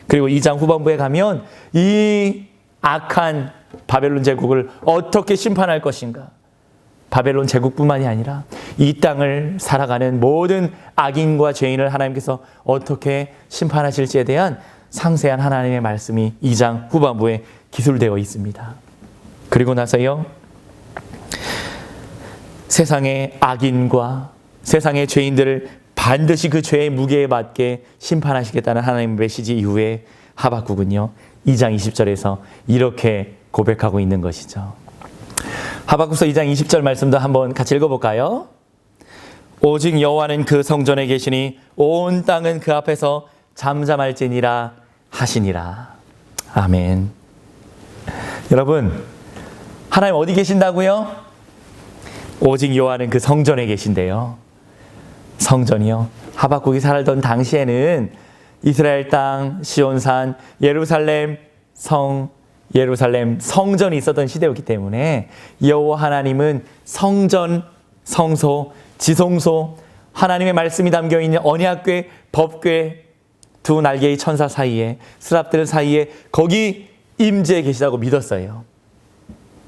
그리고 2장 후반부에 가면 이 악한 바벨론 제국을 어떻게 심판할 것인가, 바벨론 제국뿐만이 아니라 이 땅을 살아가는 모든 악인과 죄인을 하나님께서 어떻게 심판하실지에 대한 상세한 하나님의 말씀이 2장 후반부에 기술되어 있습니다. 그리고 나서요, 세상의 악인과 세상의 죄인들을 반드시 그 죄의 무게에 맞게 심판하시겠다는 하나님의 메시지 이후에 하박국은요, 2장 20절에서 이렇게 고백하고 있는 것이죠. 하박국서 2장 20절 말씀도 한번 같이 읽어볼까요? 오직 여호와는 그 성전에 계시니 온 땅은 그 앞에서 잠잠할지니라 하시니라. 아멘. 여러분, 하나님 어디 계신다고요? 오직 여호와는 그 성전에 계신데요. 성전이요, 하박국이 살던 당시에는 이스라엘 땅, 시온산, 예루살렘 성전이 있었던 시대였기 때문에 여호와 하나님은 성전, 성소, 지성소, 하나님의 말씀이 담겨있는 언약궤, 법궤, 두 날개의 천사 사이에, 스랍들 사이에 거기 임재해 계시다고 믿었어요.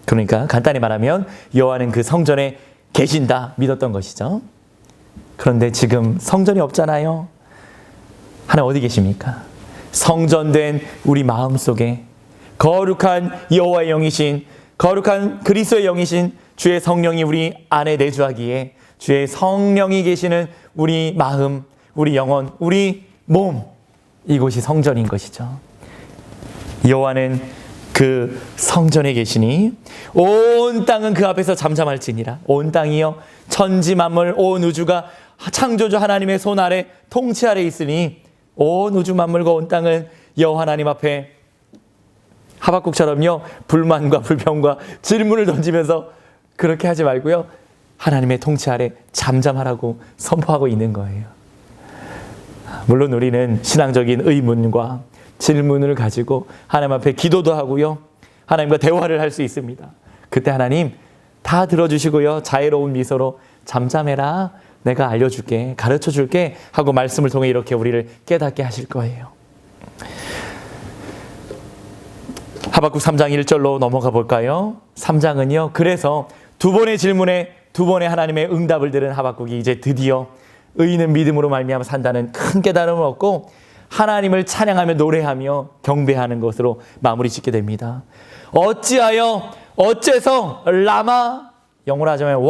그러니까 간단히 말하면 여호와는 그 성전에 계신다 믿었던 것이죠. 그런데 지금 성전이 없잖아요. 하나님 어디 계십니까? 성전된 우리 마음속에 거룩한 여호와의 영이신, 거룩한 그리스도의 영이신 주의 성령이 우리 안에 내주하기에 주의 성령이 계시는 우리 마음, 우리 영혼, 우리 몸, 이곳이 성전인 것이죠. 여호와는 그 성전에 계시니 온 땅은 그 앞에서 잠잠할지니라. 온 땅이요 천지 만물 온 우주가 창조주 하나님의 손 아래 통치 아래 있으니 온 우주 만물과 온 땅은 여호와 하나님 앞에 하박국처럼요 불만과 불평과 질문을 던지면서 그렇게 하지 말고요 하나님의 통치 아래 잠잠하라고 선포하고 있는 거예요. 물론 우리는 신앙적인 의문과 질문을 가지고 하나님 앞에 기도도 하고요 하나님과 대화를 할 수 있습니다. 그때 하나님 다 들어주시고요 자애로운 미소로 잠잠해라, 내가 알려줄게, 가르쳐줄게 하고 말씀을 통해 이렇게 우리를 깨닫게 하실 거예요. 하박국 3장 1절로 넘어가 볼까요? 3장은요 그래서 두 번의 질문에 두 번의 하나님의 응답을 들은 하박국이 이제 드디어 의인은 믿음으로 말미암아 산다는 큰 깨달음을 얻고 하나님을 찬양하며 노래하며 경배하는 것으로 마무리 짓게 됩니다. 어찌하여 어째서 라마, 영어로 하자면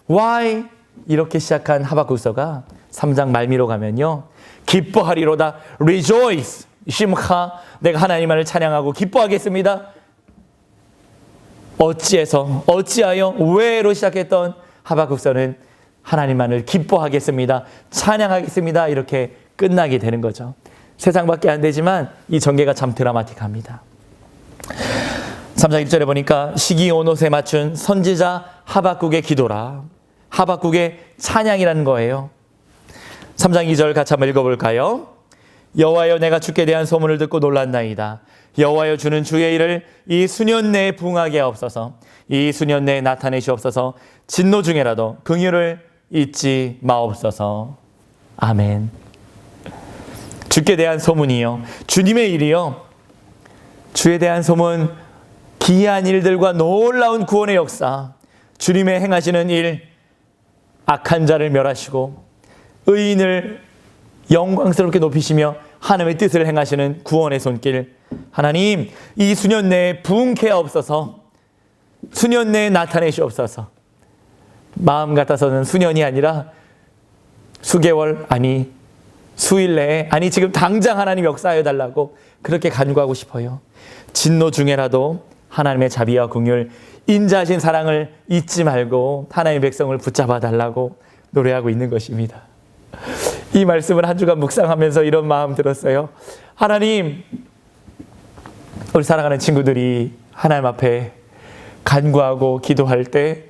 why 이렇게 시작한 하박국서가 3장 말미로 가면요 기뻐하리로다, rejoice, 심카, 내가 하나님만을 찬양하고 기뻐하겠습니다. 어찌하여 왜로 시작했던 하박국서는 하나님만을 기뻐하겠습니다, 찬양하겠습니다 이렇게 끝나게 되는 거죠. 세상밖에 안 되지만 이 전개가 참 드라마틱합니다. 3장 1절에 보니까 시기 온옷에 맞춘 선지자 하박국의 기도라, 하박국의 찬양이라는 거예요. 3장 2절 같이 한번 읽어볼까요? 여호와여 내가 주께 대한 소문을 듣고 놀랐나이다. 여호와여 주는 주의 일을 이 수년 내에 부응하게 하옵소서. 이 수년 내에 나타내시옵소서. 진노 중에라도 긍휼을 잊지 마옵소서. 아멘. 주께 대한 소문이요 주님의 일이요 주에 대한 소문, 기이한 일들과 놀라운 구원의 역사, 주님의 행하시는 일, 악한 자를 멸하시고 의인을 영광스럽게 높이시며 하나님의 뜻을 행하시는 구원의 손길, 하나님 이 수년 내에 부응케 하옵소서. 수년 내에 나타내시옵소서. 마음 같아서는 수년이 아니라 수개월, 아니 수일 내에, 아니 지금 당장 하나님 역사하여 달라고 그렇게 간구하고 싶어요. 진노 중에라도 하나님의 자비와 긍휼, 인자하신 사랑을 잊지 말고 하나님의 백성을 붙잡아 달라고 노래하고 있는 것입니다. 이 말씀을 한 주간 묵상하면서 이런 마음 들었어요. 하나님, 우리 사랑하는 친구들이 하나님 앞에 간구하고 기도할 때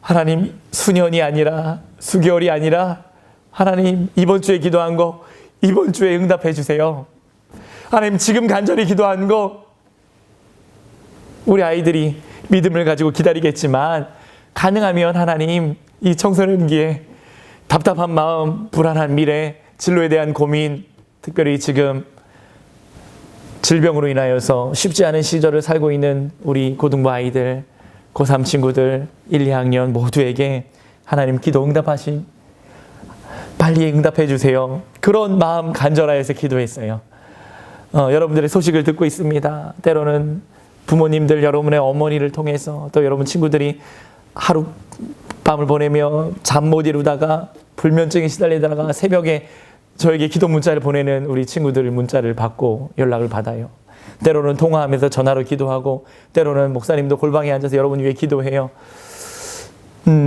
하나님 수년이 아니라 수개월이 아니라 하나님 이번 주에 기도한 거 이번 주에 응답해 주세요. 하나님 지금 간절히 기도한 거 우리 아이들이 믿음을 가지고 기다리겠지만 가능하면 하나님 이 청소년기에 답답한 마음, 불안한 미래, 진로에 대한 고민, 특별히 지금 질병으로 인하여서 쉽지 않은 시절을 살고 있는 우리 고등부 아이들, 고3 친구들, 1, 2학년 모두에게 하나님 기도 응답하신 빨리 응답해 주세요. 그런 마음 간절하여서 기도했어요. 여러분들의 소식을 듣고 있습니다. 때로는 부모님들, 여러분의 어머니를 통해서 또 여러분 친구들이 하루 밤을 보내며 잠 못 이루다가 불면증에 시달리다가 새벽에 저에게 기도 문자를 보내는 우리 친구들 문자를 받고 연락을 받아요. 때로는 통화하면서 전화로 기도하고 때로는 목사님도 골방에 앉아서 여러분 위해 기도해요.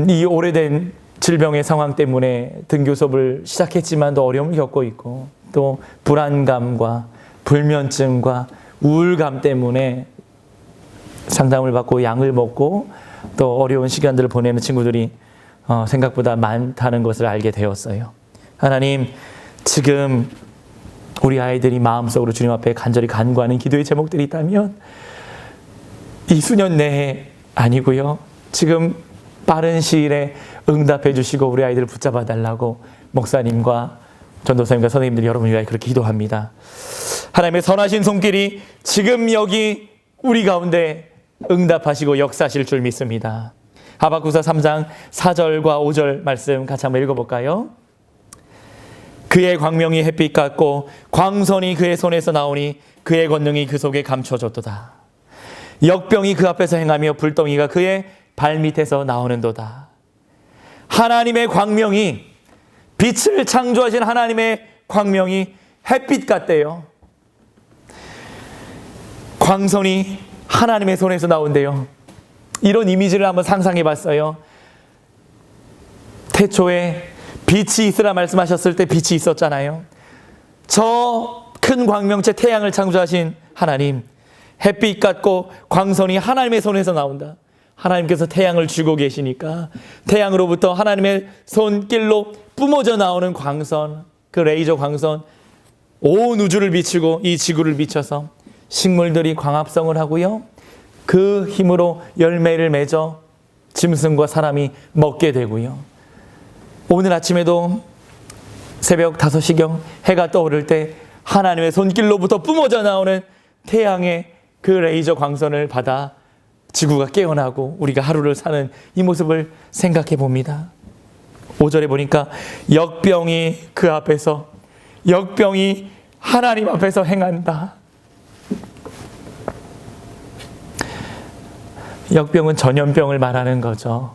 이 오래된 질병의 상황 때문에 등교 수업을 시작했지만 또 어려움을 겪고 있고 또 불안감과 불면증과 우울감 때문에 상담을 받고 약을 먹고 또 어려운 시간들을 보내는 친구들이 생각보다 많다는 것을 알게 되었어요. 하나님, 지금 우리 아이들이 마음속으로 주님 앞에 간절히 간구하는 기도의 제목들이 있다면 이 수년 내에 아니고요. 지금 빠른 시일에 응답해 주시고 우리 아이들을 붙잡아 달라고 목사님과 전도사님과 선생님들 여러분 위하여 그렇게 기도합니다. 하나님의 선하신 손길이 지금 여기 우리 가운데 응답하시고 역사하실 줄 믿습니다. 하박국서 3장 4절과 5절 말씀 같이 한번 읽어볼까요? 그의 광명이 햇빛 같고 광선이 그의 손에서 나오니 그의 권능이 그 속에 감춰졌도다. 역병이 그 앞에서 행하며 불덩이가 그의 발밑에서 나오는도다. 하나님의 광명이, 빛을 창조하신 하나님의 광명이 햇빛 같대요. 광선이 하나님의 손에서 나온대요. 이런 이미지를 한번 상상해 봤어요. 태초에 빛이 있으라 말씀하셨을 때 빛이 있었잖아요. 저 큰 광명체 태양을 창조하신 하나님, 햇빛 같고 광선이 하나님의 손에서 나온다. 하나님께서 태양을 쥐고 계시니까 태양으로부터 하나님의 손길로 뿜어져 나오는 광선, 그 레이저 광선, 온 우주를 비추고 이 지구를 비춰서 식물들이 광합성을 하고요, 그 힘으로 열매를 맺어 짐승과 사람이 먹게 되고요. 오늘 아침에도 새벽 5시경 해가 떠오를 때 하나님의 손길로부터 뿜어져 나오는 태양의 그 레이저 광선을 받아 지구가 깨어나고 우리가 하루를 사는 이 모습을 생각해 봅니다. 5절에 보니까 역병이 그 앞에서, 역병이 하나님 앞에서 행한다. 역병은 전염병을 말하는 거죠.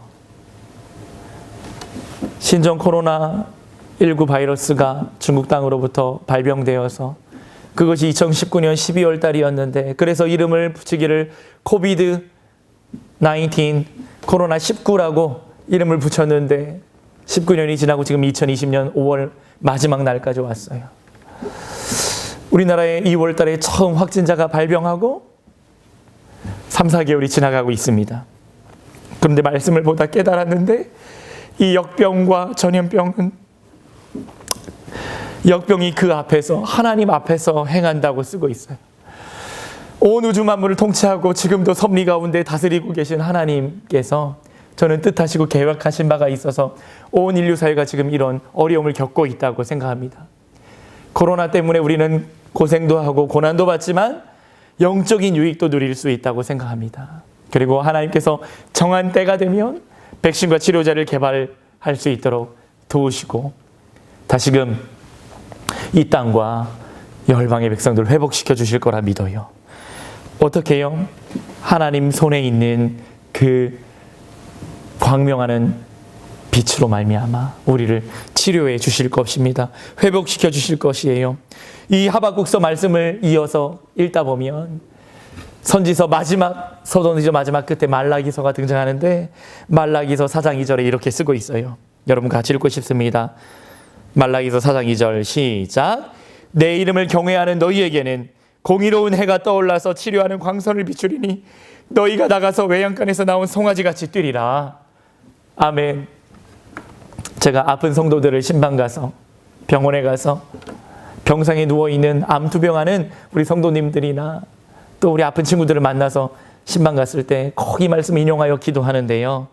신종 코로나19 바이러스가 중국 땅으로부터 발병되어서 그것이 2019년 12월 달이었는데, 그래서 이름을 붙이기를 코비드 19, 코로나19라고 이름을 붙였는데 19년이 지나고 지금 2020년 5월 마지막 날까지 왔어요. 우리나라에 2월 달에 처음 확진자가 발병하고 3, 4개월이 지나가고 있습니다. 그런데 말씀을 보다 깨달았는데 이 역병과 전염병은, 역병이 그 앞에서, 하나님 앞에서 행한다고 쓰고 있어요. 온 우주 만물을 통치하고 지금도 섭리 가운데 다스리고 계신 하나님께서 저는 뜻하시고 계획하신 바가 있어서 온 인류 사회가 지금 이런 어려움을 겪고 있다고 생각합니다. 코로나 때문에 우리는 고생도 하고 고난도 받지만 영적인 유익도 누릴 수 있다고 생각합니다. 그리고 하나님께서 정한 때가 되면 백신과 치료제를 개발할 수 있도록 도우시고 다시금 이 땅과 열방의 백성들을 회복시켜 주실 거라 믿어요. 어떻게 해요? 하나님 손에 있는 그 광명하는 빛으로 말미암아 우리를 치료해 주실 것입니다. 회복시켜 주실 것이에요. 이 하박국서 말씀을 이어서 읽다 보면 선지서 마지막, 서론지서 마지막 끝에 말라기서가 등장하는데 말라기서 4장 2절에 이렇게 쓰고 있어요. 여러분 같이 읽고 싶습니다. 말라기서 4장 2절 시작. 내 이름을 경외하는 너희에게는 공의로운 해가 떠올라서 치료하는 광선을 비추리니 너희가 나가서 외양간에서 나온 송아지같이 뛰리라. 아멘. 제가 아픈 성도들을 신방 가서, 병원에 가서 병상에 누워있는 암투병하는 우리 성도님들이나 또 우리 아픈 친구들을 만나서 신방 갔을 때 꼭 이 말씀 인용하여 기도하는데요.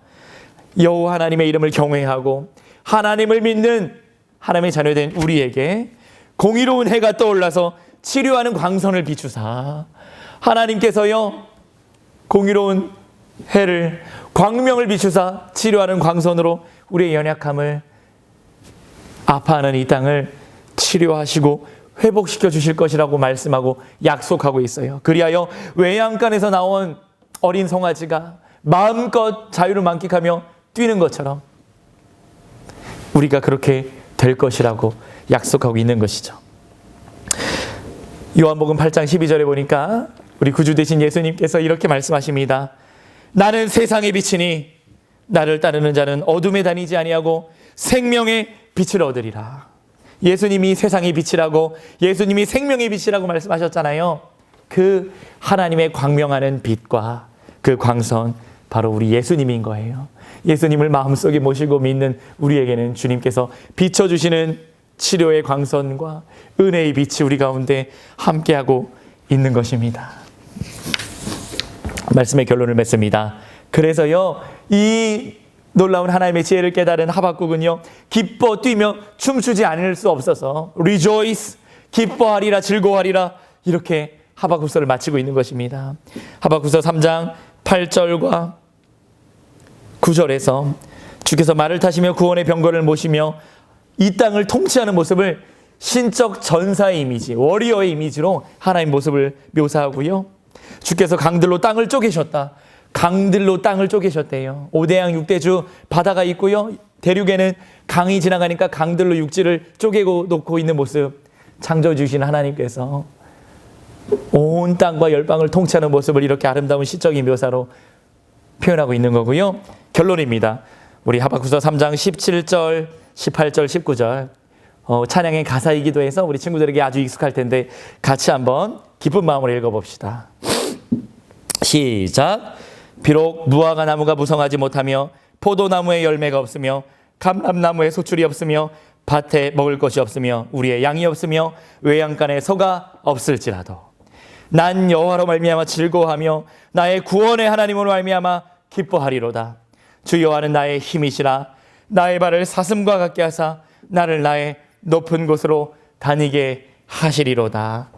여호와 하나님의 이름을 경외하고 하나님을 믿는 하나님의 자녀된 우리에게 공의로운 해가 떠올라서 치료하는 광선을 비추사, 하나님께서요 공의로운 해를, 광명을 비추사 치료하는 광선으로 우리의 연약함을, 아파하는 이 땅을 치료하시고 회복시켜 주실 것이라고 말씀하고 약속하고 있어요. 그리하여 외양간에서 나온 어린 송아지가 마음껏 자유를 만끽하며 뛰는 것처럼 우리가 그렇게 될 것이라고 약속하고 있는 것이죠. 요한복음 8장 12절에 보니까 우리 구주 되신 예수님께서 이렇게 말씀하십니다. 나는 세상의 빛이니 나를 따르는 자는 어둠에 다니지 아니하고 생명의 빛을 얻으리라. 예수님이 세상의 빛이라고, 예수님이 생명의 빛이라고 말씀하셨잖아요. 그 하나님의 광명하는 빛과 그 광선, 바로 우리 예수님인 거예요. 예수님을 마음속에 모시고 믿는 우리에게는 주님께서 비춰주시는 치료의 광선과 은혜의 빛이 우리 가운데 함께하고 있는 것입니다. 말씀의 결론을 맺습니다. 그래서요, 이 놀라운 하나님의 지혜를 깨달은 하박국은요, 기뻐 뛰며 춤추지 않을 수 없어서 rejoice, 기뻐하리라, 즐거워하리라, 이렇게 하박국서를 마치고 있는 것입니다. 하박국서 3장 8절과 9절에서 주께서 말을 타시며 구원의 병거를 모시며 이 땅을 통치하는 모습을 신적 전사의 이미지, 워리어의 이미지로 하나님 모습을 묘사하고요. 주께서 강들로 땅을 쪼개셨다. 강들로 땅을 쪼개셨대요. 5대양 6대주 바다가 있고요. 대륙에는 강이 지나가니까 강들로 육지를 쪼개고 놓고 있는 모습, 창조주신 하나님께서 온 땅과 열방을 통치하는 모습을 이렇게 아름다운 시적인 묘사로 표현하고 있는 거고요. 결론입니다. 우리 하박국서 3장 17절, 18절, 19절 찬양의 가사이기도 해서 우리 친구들에게 아주 익숙할 텐데 같이 한번 기쁜 마음으로 읽어봅시다. 시작. 비록 무화과 나무가 무성하지 못하며 포도나무에 열매가 없으며 감람나무에 소출이 없으며 밭에 먹을 것이 없으며 우리의 양이 없으며 외양간에 소가 없을지라도 난 여호와로 말미암아 즐거워하며 나의 구원의 하나님으로 말미암아 기뻐하리로다. 주 여호와는 나의 힘이시라. 나의 발을 사슴과 같게 하사 나를 나의 높은 곳으로 다니게 하시리로다.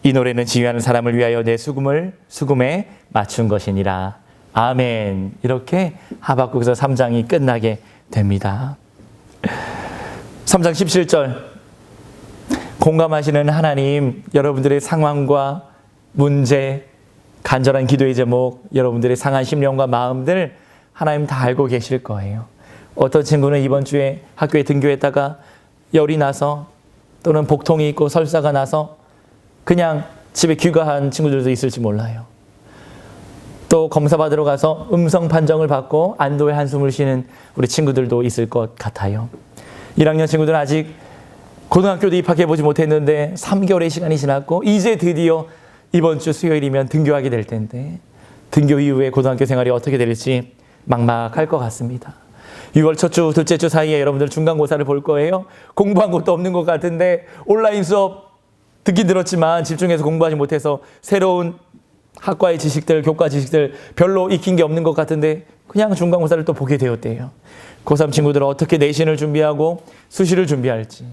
이 노래는 지휘하는 사람을 위하여 내 수금에 맞춘 것이니라. 아멘. 이렇게 하박국서 3장이 끝나게 됩니다. 3장 17절 공감하시는 하나님, 여러분들의 상황과 문제, 간절한 기도의 제목, 여러분들의 상한 심령과 마음들 하나님 다 알고 계실 거예요. 어떤 친구는 이번 주에 학교에 등교했다가 열이 나서 또는 복통이 있고 설사가 나서 그냥 집에 귀가한 친구들도 있을지 몰라요. 또 검사 받으러 가서 음성 판정을 받고 안도의 한숨을 쉬는 우리 친구들도 있을 것 같아요. 1학년 친구들은 아직 고등학교도 입학해보지 못했는데 3개월의 시간이 지났고 이제 드디어 이번 주 수요일이면 등교하게 될 텐데 등교 이후에 고등학교 생활이 어떻게 될지 막막할 것 같습니다. 6월 첫 주, 둘째 주 사이에 여러분들 중간고사를 볼 거예요. 공부한 것도 없는 것 같은데 온라인 수업 듣긴 들었지만 집중해서 공부하지 못해서 새로운 학과의 지식들, 교과 지식들 별로 익힌 게 없는 것 같은데 그냥 중간고사를 또 보게 되었대요. 고3 친구들은 어떻게 내신을 준비하고 수시를 준비할지,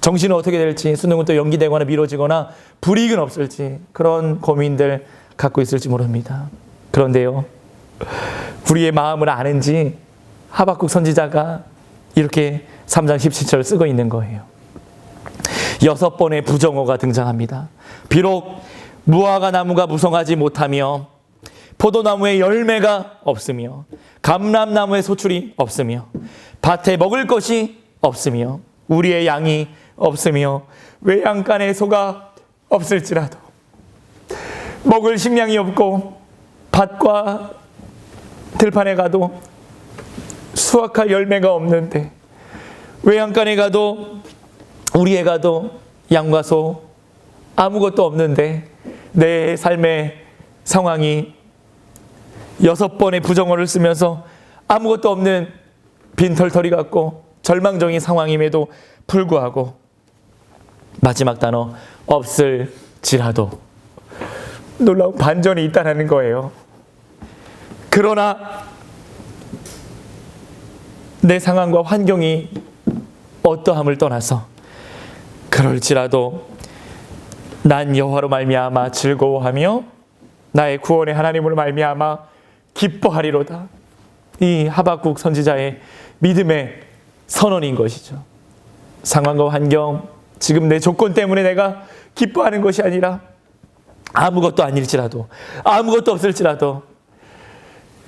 정시는 어떻게 될지, 수능은 또 연기되거나 미뤄지거나 불이익은 없을지 그런 고민들 갖고 있을지 모릅니다. 그런데요, 우리의 마음을 아는지 하박국 선지자가 이렇게 3장 17절 쓰고 있는 거예요. 6번의 부정어가 등장합니다. 비록 무화과 나무가 무성하지 못하며 포도나무에 열매가 없으며 감람나무에 소출이 없으며 밭에 먹을 것이 없으며 우리의 양이 없으며 외양간에 소가 없을지라도 먹을 식량이 없고 밭과 들판에 가도 수확할 열매가 없는데 외양간에 가도 우리에 가도 양과 소 아무것도 없는데 내 삶의 상황이 6번의 부정어를 쓰면서 아무것도 없는 빈털터리 같고 절망적인 상황임에도 불구하고 마지막 단어 없을지라도 놀라운 반전이 있다는 거예요. 그러나 내 상황과 환경이 어떠함을 떠나서 그럴지라도 난 여호와로 말미암아 즐거워하며 나의 구원의 하나님으로 말미암아 기뻐하리로다. 이 하박국 선지자의 믿음의 선언인 것이죠. 상황과 환경, 지금 내 조건 때문에 내가 기뻐하는 것이 아니라 아무것도 아닐지라도, 아무것도 없을지라도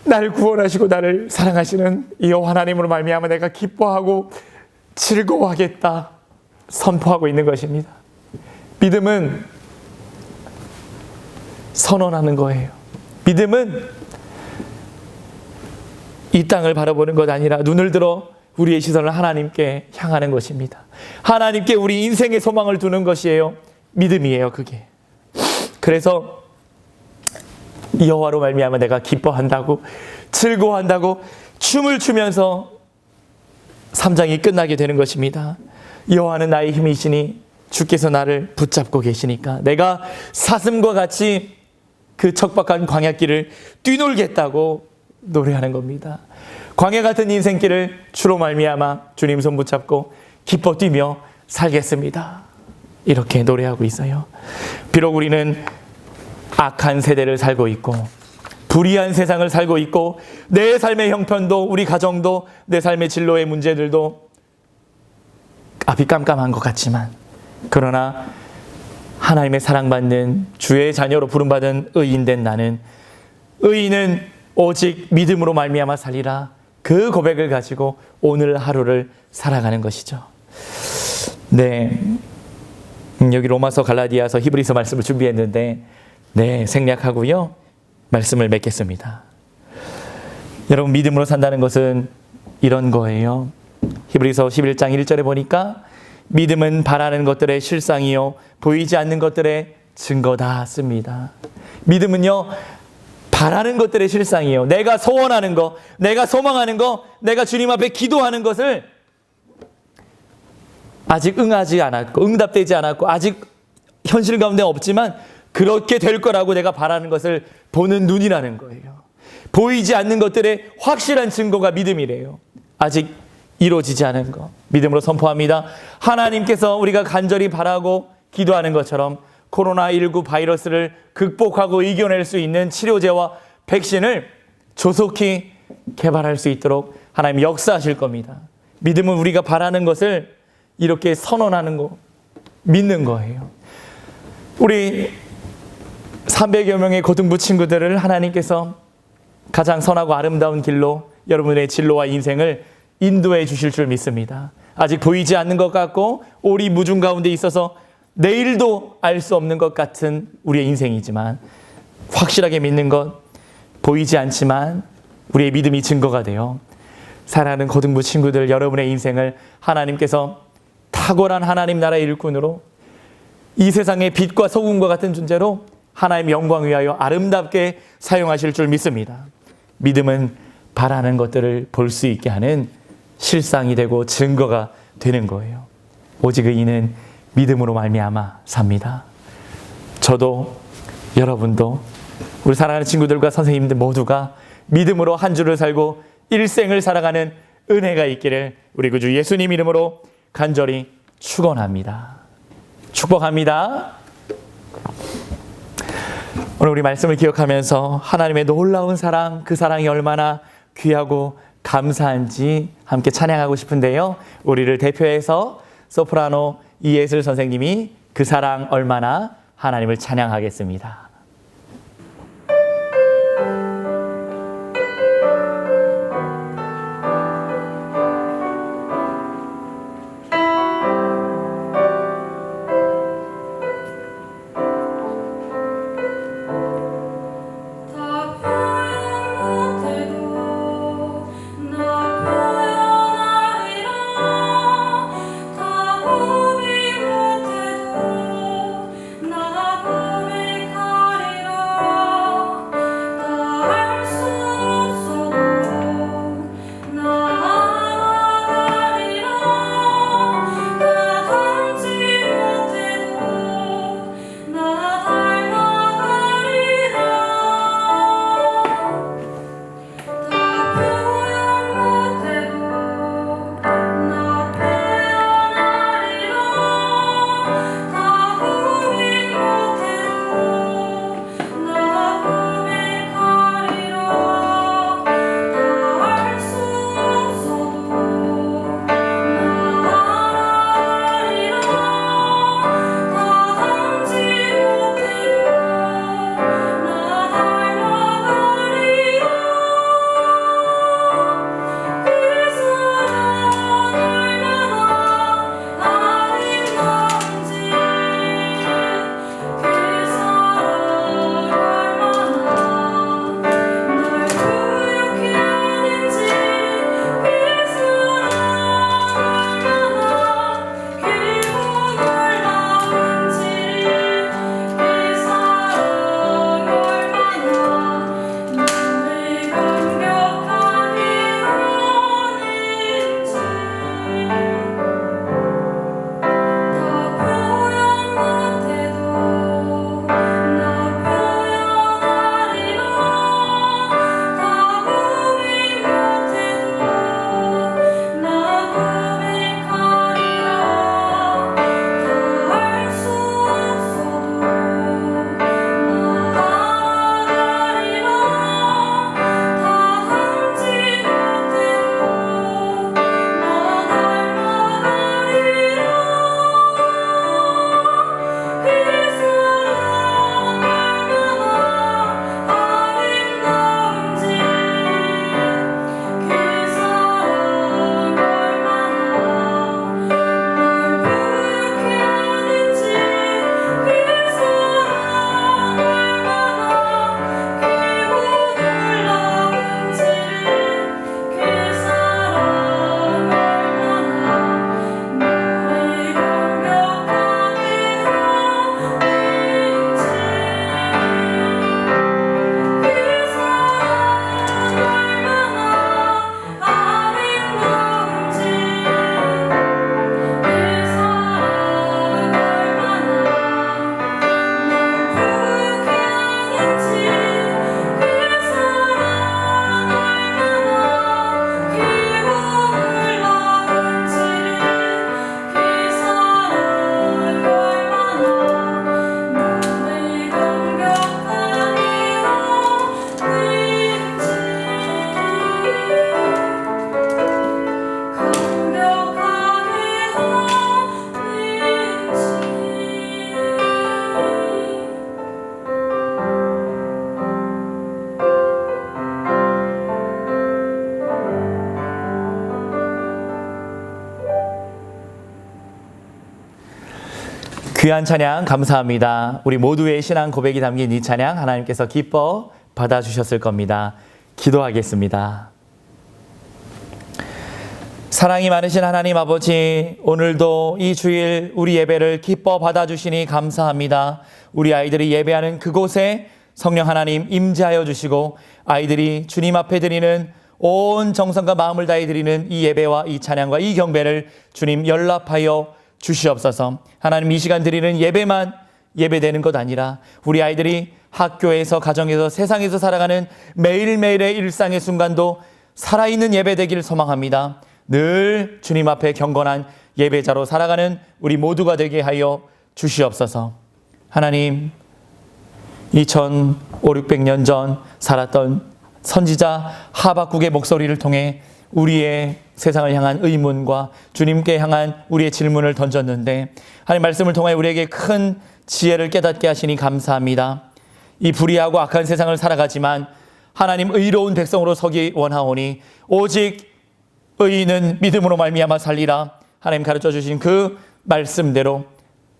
나를 구원하시고 나를 사랑하시는 이 여호와 하나님으로 말미암아 내가 기뻐하고 즐거워하겠다 선포하고 있는 것입니다. 믿음은 선언하는 거예요. 믿음은 이 땅을 바라보는 것 아니라 눈을 들어 우리의 시선을 하나님께 향하는 것입니다. 하나님께 우리 인생의 소망을 두는 것이에요. 믿음이에요, 그게. 그래서 여호와로 말미암아 내가 기뻐한다고, 즐거워한다고 춤을 추면서 3장이 끝나게 되는 것입니다. 여호와는 나의 힘이시니 주께서 나를 붙잡고 계시니까 내가 사슴과 같이 그 척박한 광야길을 뛰놀겠다고 노래하는 겁니다. 광야 같은 인생길을 주로 말미암아 주님 손 붙잡고 기뻐 뛰며 살겠습니다. 이렇게 노래하고 있어요. 비록 우리는 악한 세대를 살고 있고 불의한 세상을 살고 있고 내 삶의 형편도 우리 가정도 내 삶의 진로의 문제들도 앞이 깜깜한 것 같지만 그러나 하나님의 사랑받는 주의 자녀로 부름받은 의인된 나는 의인은 오직 믿음으로 말미암아 살리라 그 고백을 가지고 오늘 하루를 살아가는 것이죠. 네, 여기 로마서, 갈라디아서, 히브리서 말씀을 준비했는데 네, 생략하고요. 말씀을 맺겠습니다. 여러분 믿음으로 산다는 것은 이런 거예요. 히브리서 11장 1절에 보니까 믿음은 바라는 것들의 실상이요 보이지 않는 것들의 증거다 씁니다. 믿음은요 바라는 것들의 실상이요 내가 소원하는 거, 내가 소망하는 거, 내가 주님 앞에 기도하는 것을 아직 응하지 않았고 응답되지 않았고 아직 현실 가운데 없지만 그렇게 될 거라고 내가 바라는 것을 보는 눈이라는 거예요. 보이지 않는 것들의 확실한 증거가 믿음이래요. 아직 이루어지지 않은 것. 믿음으로 선포합니다. 하나님께서 우리가 간절히 바라고 기도하는 것처럼 코로나19 바이러스를 극복하고 이겨낼 수 있는 치료제와 백신을 조속히 개발할 수 있도록 하나님 역사하실 겁니다. 믿음은 우리가 바라는 것을 이렇게 선언하는 거, 믿는 거예요. 우리 300여 명의 고등부 친구들을 하나님께서 가장 선하고 아름다운 길로 여러분의 진로와 인생을 인도해 주실 줄 믿습니다. 아직 보이지 않는 것 같고 오리무중 가운데 있어서 내일도 알 수 없는 것 같은 우리의 인생이지만 확실하게 믿는 것, 보이지 않지만 우리의 믿음이 증거가 되어 사랑하는 고등부 친구들 여러분의 인생을 하나님께서 탁월한 하나님 나라의 일꾼으로 이 세상의 빛과 소금과 같은 존재로 하나님의 영광 위하여 아름답게 사용하실 줄 믿습니다. 믿음은 바라는 것들을 볼 수 있게 하는 실상이 되고 증거가 되는 거예요. 오직 의인은 믿음으로 말미암아 삽니다. 저도 여러분도 우리 사랑하는 친구들과 선생님들 모두가 믿음으로 한 주를 살고 일생을 살아가는 은혜가 있기를 우리 구주 예수님 이름으로 간절히 축원합니다. 축복합니다. 오늘 우리 말씀을 기억하면서 하나님의 놀라운 사랑, 그 사랑이 얼마나 귀하고 감사한지 함께 찬양하고 싶은데요. 우리를 대표해서 소프라노 이예슬 선생님이 그 사랑 얼마나 하나님을 찬양하겠습니다. 나 고백하 귀한 찬양 감사합니다. 우리 모두의 신앙 고백이 담긴 이 찬양 하나님께서 기뻐 받아주셨을 겁니다. 기도하겠습니다. 사랑이 많으신 하나님 아버지, 오늘도 이 주일 우리 예배를 기뻐 받아주시니 감사합니다. 우리 아이들이 예배하는 그곳에 성령 하나님 임재하여 주시고, 아이들이 주님 앞에 드리는 온 정성과 마음을 다해 드리는 이 예배와 이 찬양과 이 경배를 주님 연락하여 주시옵소서. 하나님, 이 시간 드리는 예배만 예배되는 것 아니라 우리 아이들이 학교에서, 가정에서, 세상에서 살아가는 매일매일의 일상의 순간도 살아있는 예배 되기를 소망합니다. 늘 주님 앞에 경건한 예배자로 살아가는 우리 모두가 되게 하여 주시옵소서. 하나님, 2500~600년 전 살았던 선지자 하박국의 목소리를 통해 우리의 세상을 향한 의문과 주님께 향한 우리의 질문을 던졌는데, 하나님 말씀을 통해 우리에게 큰 지혜를 깨닫게 하시니 감사합니다. 이 불의하고 악한 세상을 살아가지만 하나님 의로운 백성으로 서기 원하오니 오직 의인은 믿음으로 말미암아 살리라. 하나님 가르쳐 주신 그 말씀대로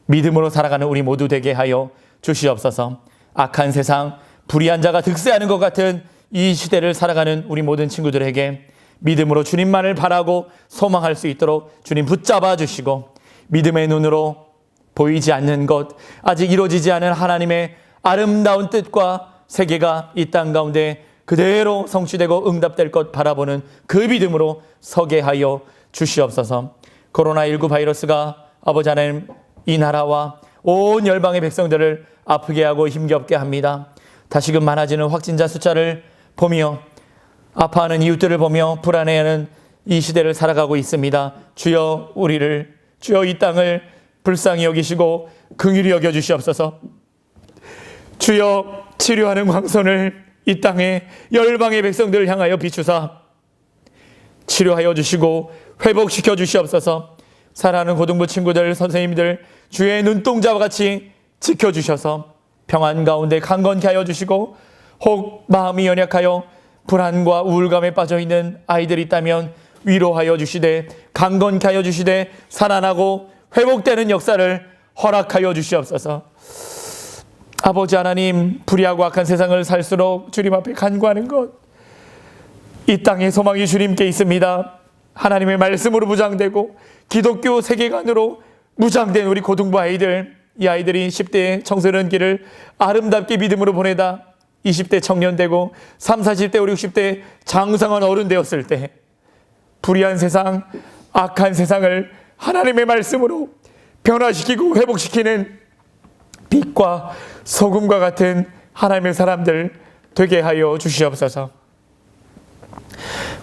믿음으로 살아가는 우리 모두 되게 하여 주시옵소서. 악한 세상, 불의한 자가 득세하는 것 같은 이 시대를 살아가는 우리 모든 친구들에게 믿음으로 주님만을 바라고 소망할 수 있도록 주님 붙잡아 주시고, 믿음의 눈으로 보이지 않는 것, 아직 이루어지지 않은 하나님의 아름다운 뜻과 세계가 이 땅 가운데 그대로 성취되고 응답될 것 바라보는 그 믿음으로 서게 하여 주시옵소서. 코로나19 바이러스가 아버지 하나님 이 나라와 온 열방의 백성들을 아프게 하고 힘겹게 합니다. 다시금 많아지는 확진자 숫자를 보며 아파하는 이웃들을 보며 불안해하는 이 시대를 살아가고 있습니다. 주여 주여 이 땅을 불쌍히 여기시고 긍휼히 여겨 주시옵소서. 주여 치료하는 광선을 이 땅에 열방의 백성들을 향하여 비추사 치료하여 주시고 회복시켜 주시옵소서. 사랑하는 고등부 친구들, 선생님들 주의 눈동자와 같이 지켜주셔서 평안 가운데 강건케 하여 주시고, 혹 마음이 연약하여 불안과 우울감에 빠져있는 아이들이 있다면 위로하여 주시되 강건케 하여 주시되 살아나고 회복되는 역사를 허락하여 주시옵소서. 아버지 하나님, 불의하고 악한 세상을 살수록 주님 앞에 간구하는 것, 이 땅의 소망이 주님께 있습니다. 하나님의 말씀으로 무장되고 기독교 세계관으로 무장된 우리 고등부 아이들, 이 아이들이 10대 청소년 길을 아름답게 믿음으로 보내다 20대 청년 되고 30, 40대, 50, 60대 장성한 어른 되었을 때 불의한 세상, 악한 세상을 하나님의 말씀으로 변화시키고 회복시키는 빛과 소금과 같은 하나님의 사람들 되게 하여 주시옵소서.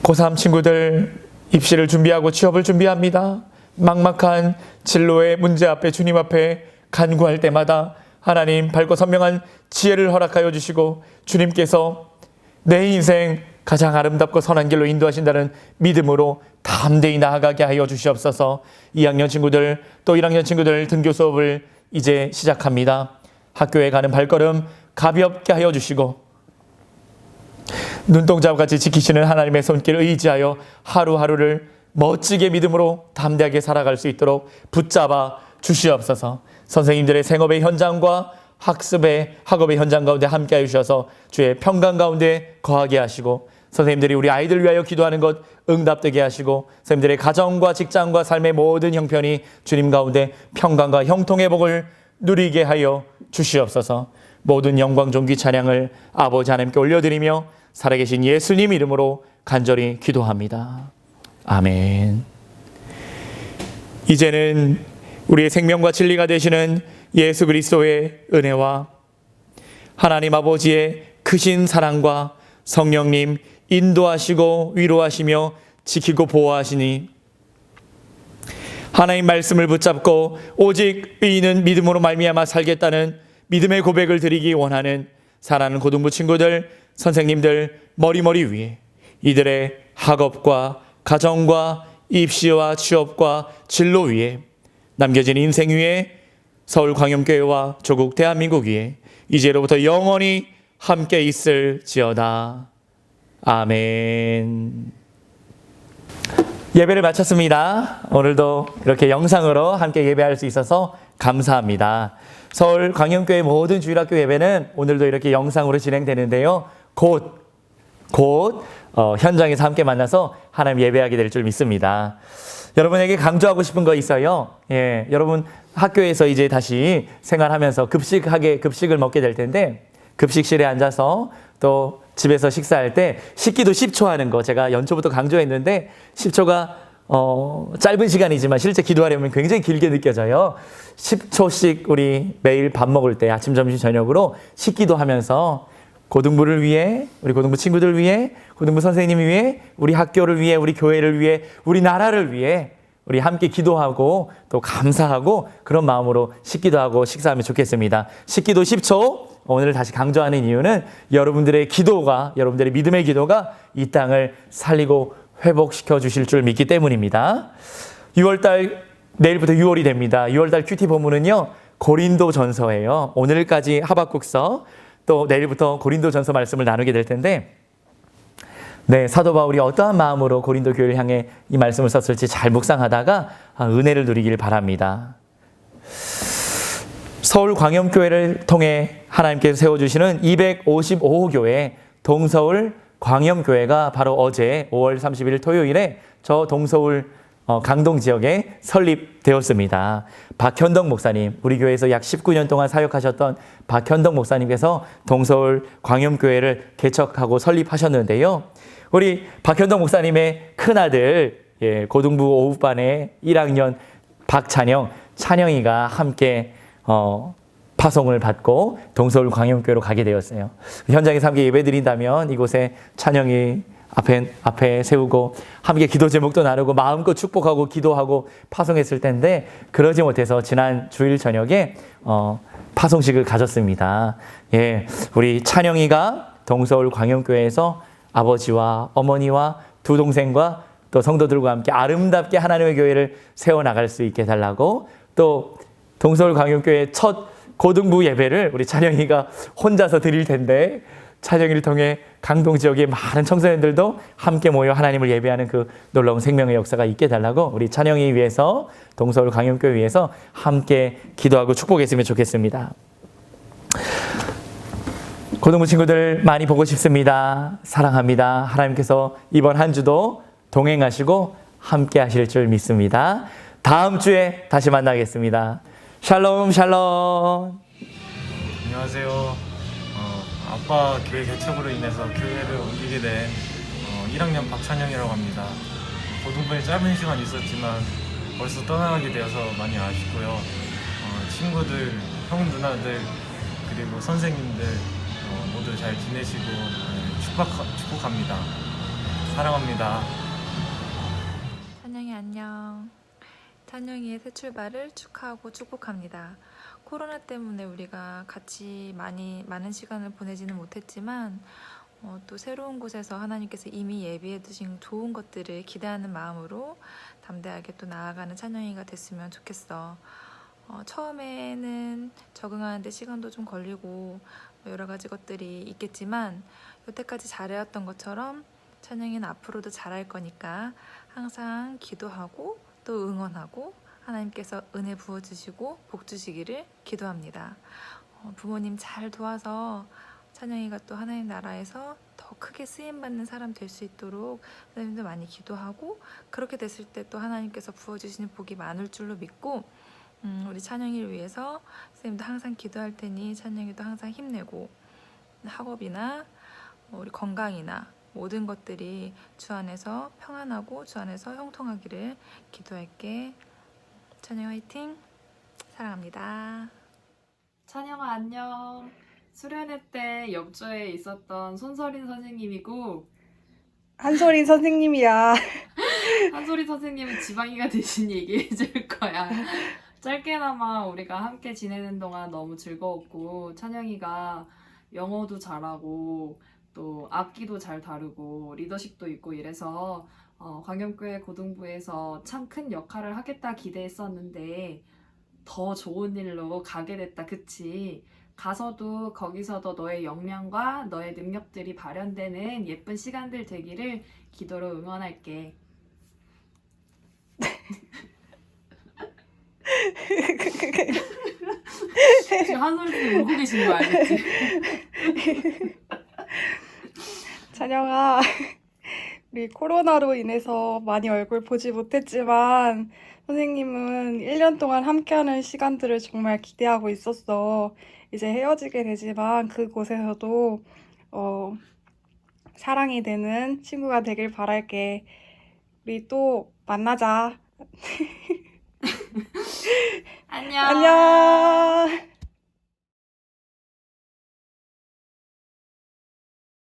고3 친구들 입시를 준비하고 취업을 준비합니다. 막막한 진로의 문제 앞에 주님 앞에 간구할 때마다 하나님 밝고 선명한 지혜를 허락하여 주시고, 주님께서 내 인생 가장 아름답고 선한 길로 인도하신다는 믿음으로 담대히 나아가게 하여 주시옵소서. 2학년 친구들, 또 1학년 친구들 등교 수업을 이제 시작합니다. 학교에 가는 발걸음 가볍게 하여 주시고, 눈동자와 같이 지키시는 하나님의 손길을 의지하여 하루하루를 멋지게 믿음으로 담대하게 살아갈 수 있도록 붙잡아 주시옵소서. 선생님들의 생업의 현장과 학업의 현장 가운데 함께 해주셔서 주의 평강 가운데 거하게 하시고, 선생님들이 우리 아이들 위하여 기도하는 것 응답되게 하시고, 선생님들의 가정과 직장과 삶의 모든 형편이 주님 가운데 평강과 형통의 복을 누리게 하여 주시옵소서. 모든 영광 존귀 찬양을 아버지 하나님께 올려드리며 살아계신 예수님 이름으로 간절히 기도합니다. 아멘. 이제는 우리의 생명과 진리가 되시는 예수 그리스도의 은혜와 하나님 아버지의 크신 사랑과 성령님 인도하시고 위로하시며 지키고 보호하시니, 하나님 말씀을 붙잡고 오직 의인은 믿음으로 말미암아 살겠다는 믿음의 고백을 드리기 원하는 사랑하는 고등부 친구들, 선생님들 머리머리 위에 이들의 학업과 가정과 입시와 취업과 진로 위에 남겨진 인생 위에 서울광염교회와 조국 대한민국 위에 이제로부터 영원히 함께 있을지어다. 아멘. 예배를 마쳤습니다. 오늘도 이렇게 영상으로 함께 예배할 수 있어서 감사합니다. 서울 광영교회 모든 주일학교 예배는 오늘도 이렇게 영상으로 진행되는데요. 곧 현장에서 함께 만나서 하나님 예배하게 될 줄 믿습니다. 여러분에게 강조하고 싶은 거 있어요. 예, 여러분 학교에서 이제 다시 생활하면서 급식을 먹게 될 텐데 급식실에 앉아서 또 집에서 식사할 때 식기도 10초 하는 거 제가 연초부터 강조했는데 10초가 짧은 시간이지만 실제 기도하려면 굉장히 길게 느껴져요. 10초씩 우리 매일 밥 먹을 때 아침, 점심, 저녁으로 식기도 하면서 고등부를 위해, 우리 고등부 친구들 위해, 고등부 선생님 위해, 우리 학교를 위해, 우리 교회를 위해, 우리 나라를 위해 우리 함께 기도하고 또 감사하고 그런 마음으로 식기도 하고 식사하면 좋겠습니다. 식기도 10초. 오늘 다시 강조하는 이유는 여러분들의 기도가, 여러분들의 믿음의 기도가 이 땅을 살리고 회복시켜 주실 줄 믿기 때문입니다. 6월달, 내일부터 6월이 됩니다. 6월달 큐티 본문은요, 고린도 전서예요. 오늘까지 하박국서, 또 내일부터 고린도 전서 말씀을 나누게 될 텐데, 네, 사도 바울이 어떠한 마음으로 고린도 교회를 향해 이 말씀을 썼을지 잘 묵상하다가 은혜를 누리길 바랍니다. 서울 광염교회를 통해 하나님께서 세워주시는 255호 교회 동서울 광염교회가 바로 어제 5월 31일 토요일에 저 동서울 강동 지역에 설립되었습니다. 박현덕 목사님, 우리 교회에서 약 19년 동안 사역하셨던 박현덕 목사님께서 동서울 광염교회를 개척하고 설립하셨는데요. 우리 박현덕 목사님의 큰아들, 고등부 오후반의 1학년 박찬영, 찬영이가 함께 파송을 받고 동서울 광염교회로 가게 되었어요. 현장에서 함께 예배드린다면 이곳에 찬영이 앞에 세우고 함께 기도 제목도 나누고 마음껏 축복하고 기도하고 파송했을 텐데 그러지 못해서 지난 주일 저녁에 파송식을 가졌습니다. 예, 우리 찬영이가 동서울 광염교회에서 아버지와 어머니와 두 동생과 또 성도들과 함께 아름답게 하나님의 교회를 세워나갈 수 있게 해달라고, 또 동서울 광염교회 첫 고등부 예배를 우리 찬영이가 혼자서 드릴 텐데 찬영이를 통해 강동 지역의 많은 청소년들도 함께 모여 하나님을 예배하는 그 놀라운 생명의 역사가 있게 해달라고 우리 찬영이 위해서 동서울 광염교회 위해서 함께 기도하고 축복했으면 좋겠습니다. 고등부 친구들 많이 보고 싶습니다. 사랑합니다. 하나님께서 이번 한 주도 동행하시고 함께 하실 줄 믿습니다. 다음 주에 다시 만나겠습니다. 샬롬 샬롬. 안녕하세요. 아빠 교회 개척으로 인해서 교회를 옮기게 된 1학년 박찬영이라고 합니다. 고등부에 짧은 시간 있었지만 벌써 떠나가게 되어서 많이 아쉽고요. 친구들, 형 누나들 그리고 선생님들 모두 잘 지내시고 축복합니다. 사랑합니다. 찬영이 안녕. 찬영이의 새 출발을 축하하고 축복합니다. 코로나 때문에 우리가 같이 많은 시간을 보내지는 못했지만 또 새로운 곳에서 하나님께서 이미 예비해 두신 좋은 것들을 기대하는 마음으로 담대하게 또 나아가는 찬영이가 됐으면 좋겠어. 처음에는 적응하는데 시간도 좀 걸리고 여러 가지 것들이 있겠지만 여태까지 잘해왔던 것처럼 찬영이는 앞으로도 잘할 거니까 항상 기도하고 또 응원하고 하나님께서 은혜 부어주시고 복 주시기를 기도합니다. 부모님 잘 도와서 찬영이가 또 하나님 나라에서 더 크게 쓰임받는 사람 될 수 있도록 선생님도 많이 기도하고, 그렇게 됐을 때 또 하나님께서 부어주시는 복이 많을 줄로 믿고, 우리 찬영이를 위해서 선생님도 항상 기도할 테니 찬영이도 항상 힘내고 학업이나 우리 건강이나 모든 것들이 주 안에서 평안하고 주 안에서 형통하기를 기도할게. 찬영 화이팅! 사랑합니다. 찬영아 안녕. 수련회 때 옆조에 있었던 손설인 선생님이고 한솔인 선생님이야. 한솔인 선생님은 지방이가 대신 얘기해 줄 거야. 짧게나마 우리가 함께 지내는 동안 너무 즐거웠고, 찬영이가 영어도 잘하고 또 악기도 잘 다루고 리더십도 있고 이래서 광염교회 고등부에서 참 큰 역할을 하겠다 기대했었는데 더 좋은 일로 가게 됐다. 그치? 가서도 거기서도 너의 역량과 너의 능력들이 발현되는 예쁜 시간들 되기를 기도로 응원할게. 지금 한솔이 선생님 울고 계신 거 알겠지? 찬영아, 우리 코로나로 인해서 많이 얼굴 보지 못했지만 선생님은 1년 동안 함께하는 시간들을 정말 기대하고 있었어. 이제 헤어지게 되지만 그곳에서도 사랑이 되는 친구가 되길 바랄게. 우리 또 만나자. 안녕. 안녕.